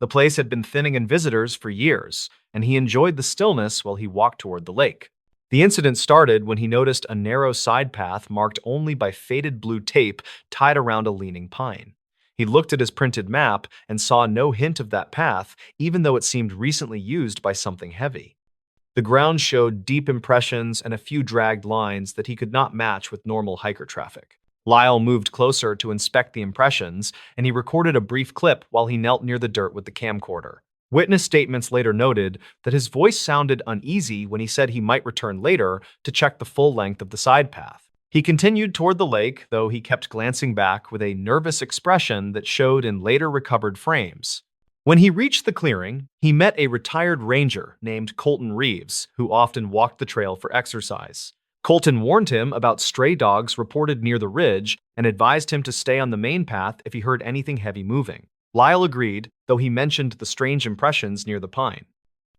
The place had been thinning in visitors for years, and he enjoyed the stillness while he walked toward the lake. The incident started when he noticed a narrow side path marked only by faded blue tape tied around a leaning pine. He looked at his printed map and saw no hint of that path, even though it seemed recently used by something heavy. The ground showed deep impressions and a few dragged lines that he could not match with normal hiker traffic. Lyle moved closer to inspect the impressions, and he recorded a brief clip while he knelt near the dirt with the camcorder. Witness statements later noted that his voice sounded uneasy when he said he might return later to check the full length of the side path. He continued toward the lake, though he kept glancing back with a nervous expression that showed in later recovered frames. When he reached the clearing, he met a retired ranger named Colton Reeves, who often walked the trail for exercise. Colton warned him about stray dogs reported near the ridge and advised him to stay on the main path if he heard anything heavy moving. Lyle agreed, though he mentioned the strange impressions near the pine.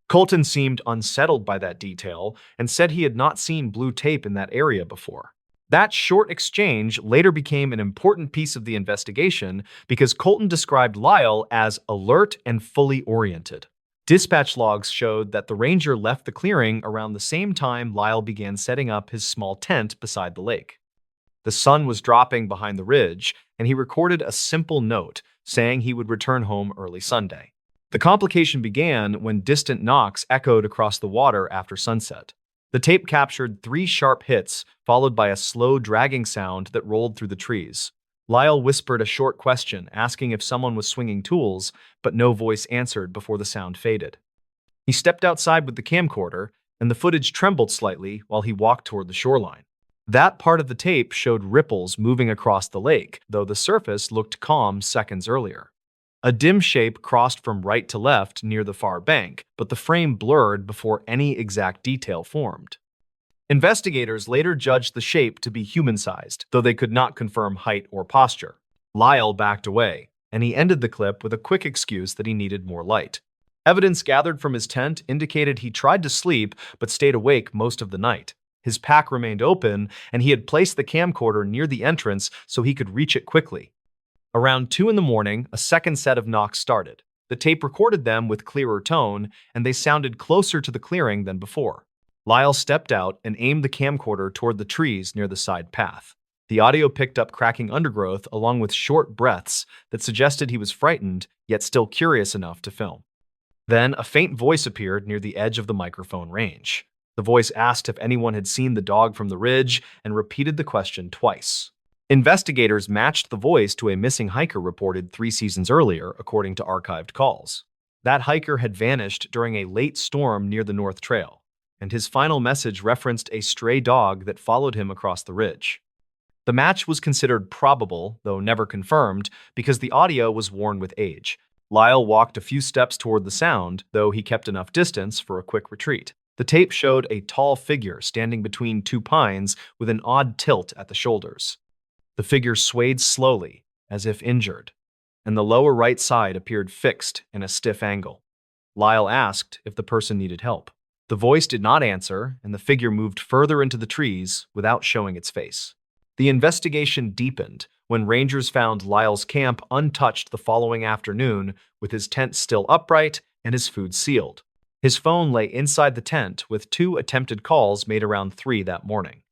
Colton seemed unsettled by that detail and said he had not seen blue tape in that area before. That short exchange later became an important piece of the investigation because Colton described Lyle as alert and fully oriented. Dispatch logs showed that the ranger left the clearing around the same time Lyle began setting up his small tent beside the lake. The sun was dropping behind the ridge, and he recorded a simple note saying he would return home early Sunday. The complication began when distant knocks echoed across the water after sunset. The tape captured 3 sharp hits, followed by a slow dragging sound that rolled through the trees. Lyle whispered a short question, asking if someone was swinging tools, but no voice answered before the sound faded. He stepped outside with the camcorder, and the footage trembled slightly while he walked toward the shoreline. That part of the tape showed ripples moving across the lake, though the surface looked calm seconds earlier. A dim shape crossed from right to left near the far bank, but the frame blurred before any exact detail formed. Investigators later judged the shape to be human-sized, though they could not confirm height or posture. Lyle backed away, and he ended the clip with a quick excuse that he needed more light. Evidence gathered from his tent indicated he tried to sleep but stayed awake most of the night. His pack remained open, and he had placed the camcorder near the entrance so he could reach it quickly. Around 2 in the morning, a second set of knocks started. The tape recorded them with clearer tone, and they sounded closer to the clearing than before. Lyle stepped out and aimed the camcorder toward the trees near the side path. The audio picked up cracking undergrowth along with short breaths that suggested he was frightened, yet still curious enough to film. Then a faint voice appeared near the edge of the microphone range. The voice asked if anyone had seen the dog from the ridge and repeated the question twice. Investigators matched the voice to a missing hiker reported 3 seasons earlier, according to archived calls. That hiker had vanished during a late storm near the North Trail, and his final message referenced a stray dog that followed him across the ridge. The match was considered probable, though never confirmed, because the audio was worn with age. Lyle walked a few steps toward the sound, though he kept enough distance for a quick retreat. The tape showed a tall figure standing between 2 pines with an odd tilt at the shoulders. The figure swayed slowly, as if injured, and the lower right side appeared fixed in a stiff angle. Lyle asked if the person needed help. The voice did not answer, and the figure moved further into the trees without showing its face. The investigation deepened when rangers found Lyle's camp untouched the following afternoon, with his tent still upright and his food sealed. His phone lay inside the tent with 2 attempted calls made around 3 that morning.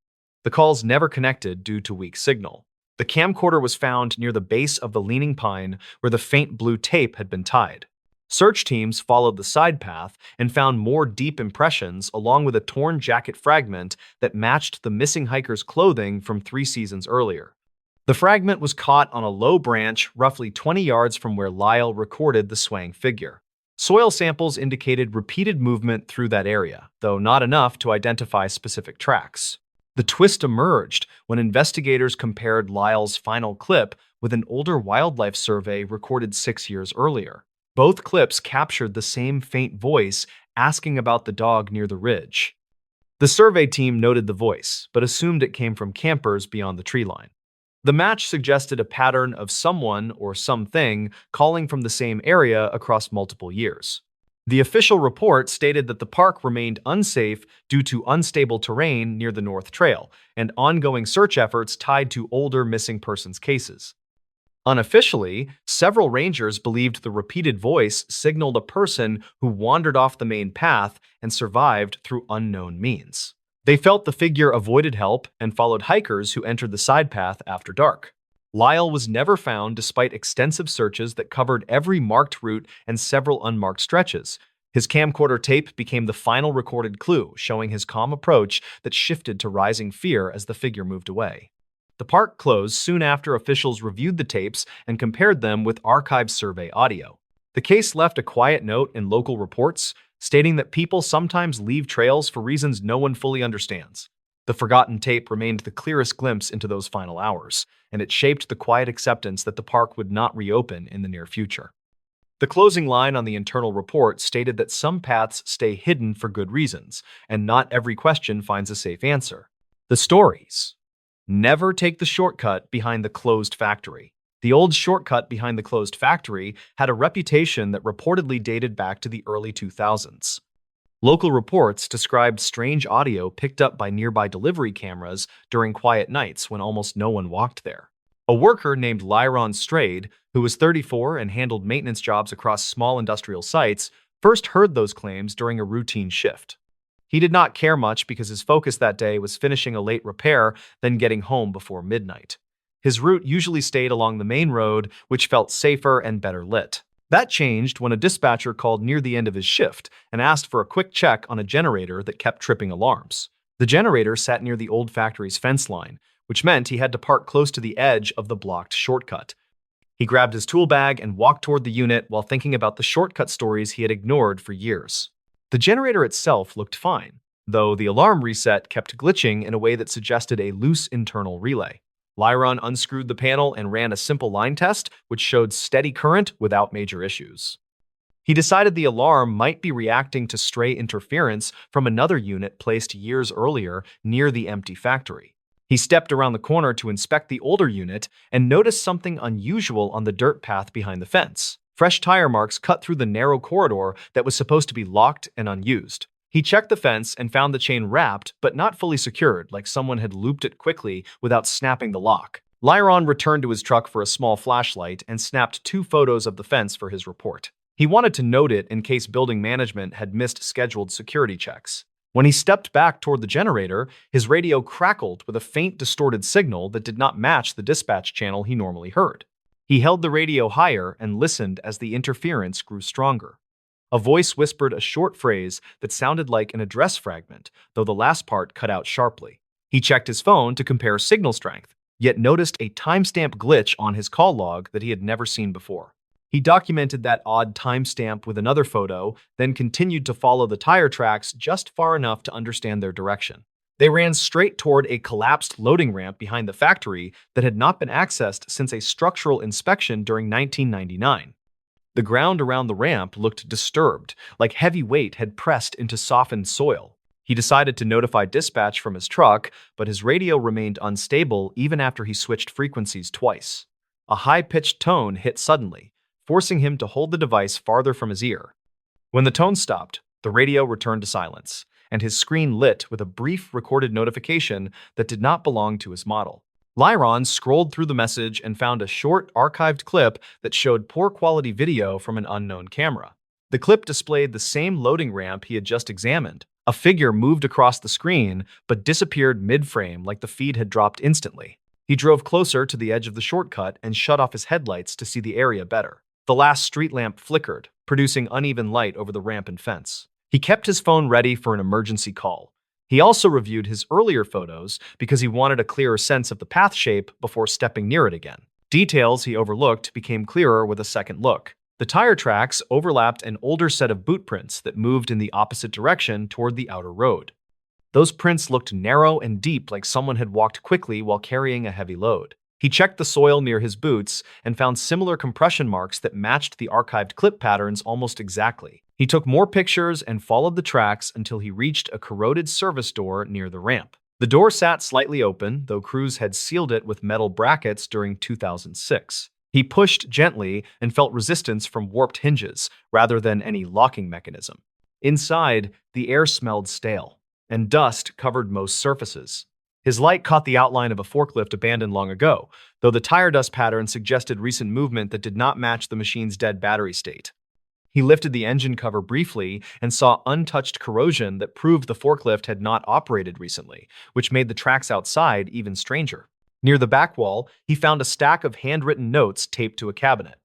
The calls never connected due to weak signal. The camcorder was found near the base of the leaning pine where the faint blue tape had been tied. Search teams followed the side path and found more deep impressions along with a torn jacket fragment that matched the missing hiker's clothing from 3 seasons earlier. The fragment was caught on a low branch roughly 20 yards from where Lyle recorded the swaying figure. Soil samples indicated repeated movement through that area, though not enough to identify specific tracks. The twist emerged when investigators compared Lyle's final clip with an older wildlife survey recorded 6 years earlier. Both clips captured the same faint voice asking about the dog near the ridge. The survey team noted the voice, but assumed it came from campers beyond the tree line. The match suggested a pattern of someone or something calling from the same area across multiple years. The official report stated that the park remained unsafe due to unstable terrain near the North Trail and ongoing search efforts tied to older missing persons cases. Unofficially, several rangers believed the repeated voice signaled a person who wandered off the main path and survived through unknown means. They felt the figure avoided help and followed hikers who entered the side path after dark. Lyle was never found despite extensive searches that covered every marked route and several unmarked stretches. His camcorder tape became the final recorded clue, showing his calm approach that shifted to rising fear as the figure moved away. The park closed soon after officials reviewed the tapes and compared them with archived survey audio. The case left a quiet note in local reports, stating that people sometimes leave trails for reasons no one fully understands. The forgotten tape remained the clearest glimpse into those final hours, and it shaped the quiet acceptance that the park would not reopen in the near future. The closing line on the internal report stated that some paths stay hidden for good reasons, and not every question finds a safe answer. The stories. Never take the shortcut behind the closed factory. The old shortcut behind the closed factory had a reputation that reportedly dated back to the early 2000s. Local reports described strange audio picked up by nearby delivery cameras during quiet nights when almost no one walked there. A worker named Lyron Strayed, who was 34 and handled maintenance jobs across small industrial sites, first heard those claims during a routine shift. He did not care much because his focus that day was finishing a late repair, then getting home before midnight. His route usually stayed along the main road, which felt safer and better lit. That changed when a dispatcher called near the end of his shift and asked for a quick check on a generator that kept tripping alarms. The generator sat near the old factory's fence line, which meant he had to park close to the edge of the blocked shortcut. He grabbed his tool bag and walked toward the unit while thinking about the shortcut stories he had ignored for years. The generator itself looked fine, though the alarm reset kept glitching in a way that suggested a loose internal relay. Lyron unscrewed the panel and ran a simple line test, which showed steady current without major issues. He decided the alarm might be reacting to stray interference from another unit placed years earlier near the empty factory. He stepped around the corner to inspect the older unit and noticed something unusual on the dirt path behind the fence. Fresh tire marks cut through the narrow corridor that was supposed to be locked and unused. He checked the fence and found the chain wrapped but not fully secured, like someone had looped it quickly without snapping the lock. Lyron returned to his truck for a small flashlight and snapped 2 photos of the fence for his report. He wanted to note it in case building management had missed scheduled security checks. When he stepped back toward the generator, his radio crackled with a faint distorted signal that did not match the dispatch channel he normally heard. He held the radio higher and listened as the interference grew stronger. A voice whispered a short phrase that sounded like an address fragment, though the last part cut out sharply. He checked his phone to compare signal strength, yet noticed a timestamp glitch on his call log that he had never seen before. He documented that odd timestamp with another photo, then continued to follow the tire tracks just far enough to understand their direction. They ran straight toward a collapsed loading ramp behind the factory that had not been accessed since a structural inspection during 1999. The ground around the ramp looked disturbed, like heavy weight had pressed into softened soil. He decided to notify dispatch from his truck, but his radio remained unstable even after he switched frequencies twice. A high-pitched tone hit suddenly, forcing him to hold the device farther from his ear. When the tone stopped, The radio returned to silence, and his screen lit with a brief recorded notification that did not belong to his model. Lyron scrolled through the message and found a short, archived clip that showed poor quality video from an unknown camera. The clip displayed the same loading ramp he had just examined. A figure moved across the screen, but disappeared mid-frame like the feed had dropped instantly. He drove closer to the edge of the shortcut and shut off his headlights to see the area better. The last street lamp flickered, producing uneven light over the ramp and fence. He kept his phone ready for an emergency call. He also reviewed his earlier photos because he wanted a clearer sense of the path shape before stepping near it again. Details he overlooked became clearer with a second look. The tire tracks overlapped an older set of boot prints that moved in the opposite direction toward the outer road. Those prints looked narrow and deep, like someone had walked quickly while carrying a heavy load. He checked the soil near his boots and found similar compression marks that matched the archived clip patterns almost exactly. He took more pictures and followed the tracks until he reached a corroded service door near the ramp. The door sat slightly open, though crews had sealed it with metal brackets during 2006. He pushed gently and felt resistance from warped hinges rather than any locking mechanism. Inside, the air smelled stale, and dust covered most surfaces. His light caught the outline of a forklift abandoned long ago, though the tire dust pattern suggested recent movement that did not match the machine's dead battery state. He lifted the engine cover briefly and saw untouched corrosion that proved the forklift had not operated recently, which made the tracks outside even stranger. Near the back wall, he found a stack of handwritten notes taped to a cabinet.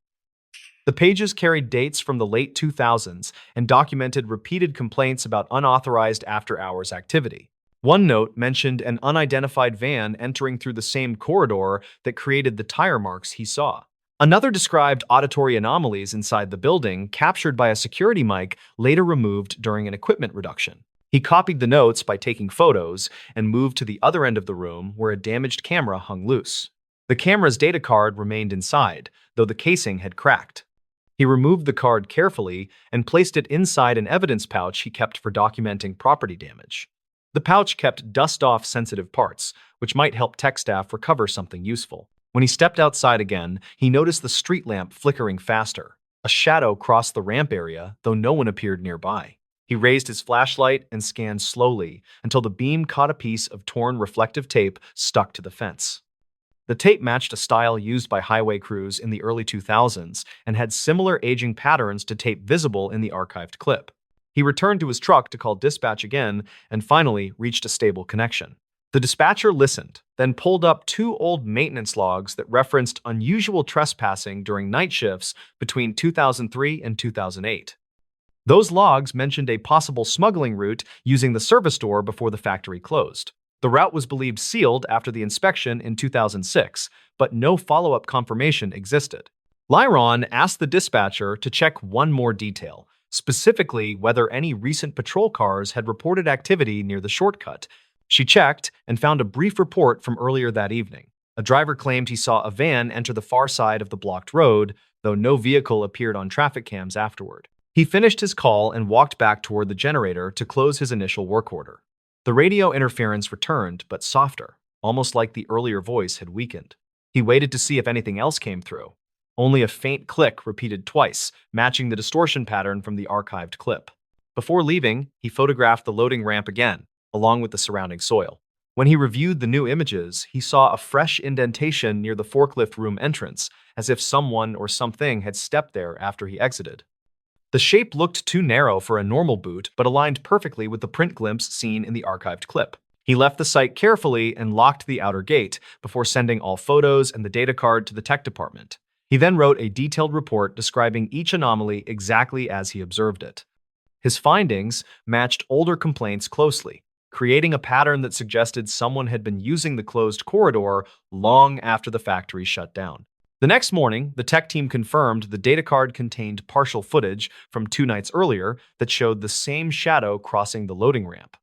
The pages carried dates from the late 2000s and documented repeated complaints about unauthorized after-hours activity. One note mentioned an unidentified van entering through the same corridor that created the tire marks he saw. Another described auditory anomalies inside the building, captured by a security mic later removed during an equipment reduction. He copied the notes by taking photos and moved to the other end of the room where a damaged camera hung loose. The camera's data card remained inside, though the casing had cracked. He removed the card carefully and placed it inside an evidence pouch he kept for documenting property damage. The pouch kept dust-off sensitive parts, which might help tech staff recover something useful. When he stepped outside again, he noticed the street lamp flickering faster. A shadow crossed the ramp area, though no one appeared nearby. He raised his flashlight and scanned slowly until the beam caught a piece of torn reflective tape stuck to the fence. The tape matched a style used by highway crews in the early 2000s and had similar aging patterns to tape visible in the archived clip. He returned to his truck to call dispatch again and finally reached a stable connection. The dispatcher listened, then pulled up two old maintenance logs that referenced unusual trespassing during night shifts between 2003 and 2008. Those logs mentioned a possible smuggling route using the service door before the factory closed. The route was believed sealed after the inspection in 2006, but no follow-up confirmation existed. Lyron asked the dispatcher to check one more detail, specifically whether any recent patrol cars had reported activity near the shortcut. She checked and found a brief report from earlier that evening. A driver claimed he saw a van enter the far side of the blocked road, though no vehicle appeared on traffic cams afterward. He finished his call and walked back toward the generator to close his initial work order. The radio interference returned, but softer, almost like the earlier voice had weakened. He waited to see if anything else came through. Only a faint click repeated twice, matching the distortion pattern from the archived clip. Before leaving, he photographed the loading ramp again, along with the surrounding soil. When he reviewed the new images, he saw a fresh indentation near the forklift room entrance, as if someone or something had stepped there after he exited. The shape looked too narrow for a normal boot, but aligned perfectly with the print glimpse seen in the archived clip. He left the site carefully and locked the outer gate before sending all photos and the data card to the tech department. He then wrote a detailed report describing each anomaly exactly as he observed it. His findings matched older complaints closely, creating a pattern that suggested someone had been using the closed corridor long after the factory shut down. The next morning, the tech team confirmed the data card contained partial footage from 2 nights earlier that showed the same shadow crossing the loading ramp.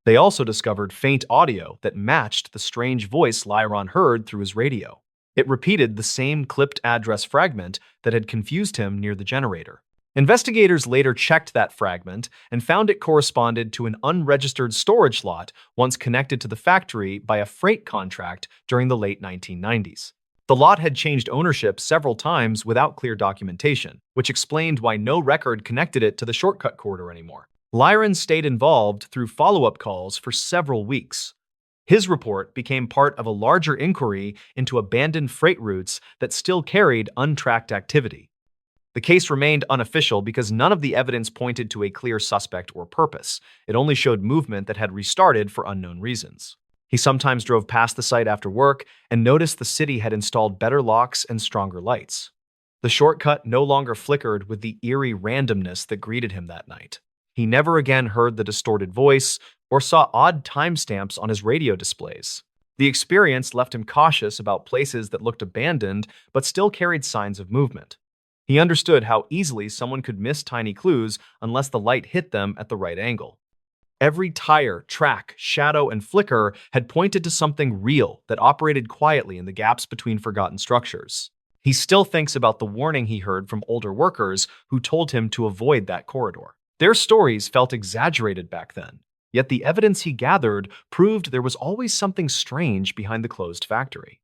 They also discovered faint audio that matched the strange voice Lyron heard through his radio. It repeated the same clipped address fragment that had confused him near the generator. Investigators later checked that fragment and found it corresponded to an unregistered storage lot once connected to the factory by a freight contract during the late 1990s. The lot had changed ownership several times without clear documentation, which explained why no record connected it to the shortcut corridor anymore. Lyron stayed involved through follow-up calls for several weeks. His report became part of a larger inquiry into abandoned freight routes that still carried untracked activity. The case remained unofficial because none of the evidence pointed to a clear suspect or purpose. It only showed movement that had restarted for unknown reasons. He sometimes drove past the site after work and noticed the city had installed better locks and stronger lights. The shortcut no longer flickered with the eerie randomness that greeted him that night. He never again heard the distorted voice or saw odd timestamps on his radio displays. The experience left him cautious about places that looked abandoned but still carried signs of movement. He understood how easily someone could miss tiny clues unless the light hit them at the right angle. Every tire, track, shadow, and flicker had pointed to something real that operated quietly in the gaps between forgotten structures. He still thinks about the warning he heard from older workers who told him to avoid that corridor. Their stories felt exaggerated back then, yet the evidence he gathered proved there was always something strange behind the closed factory.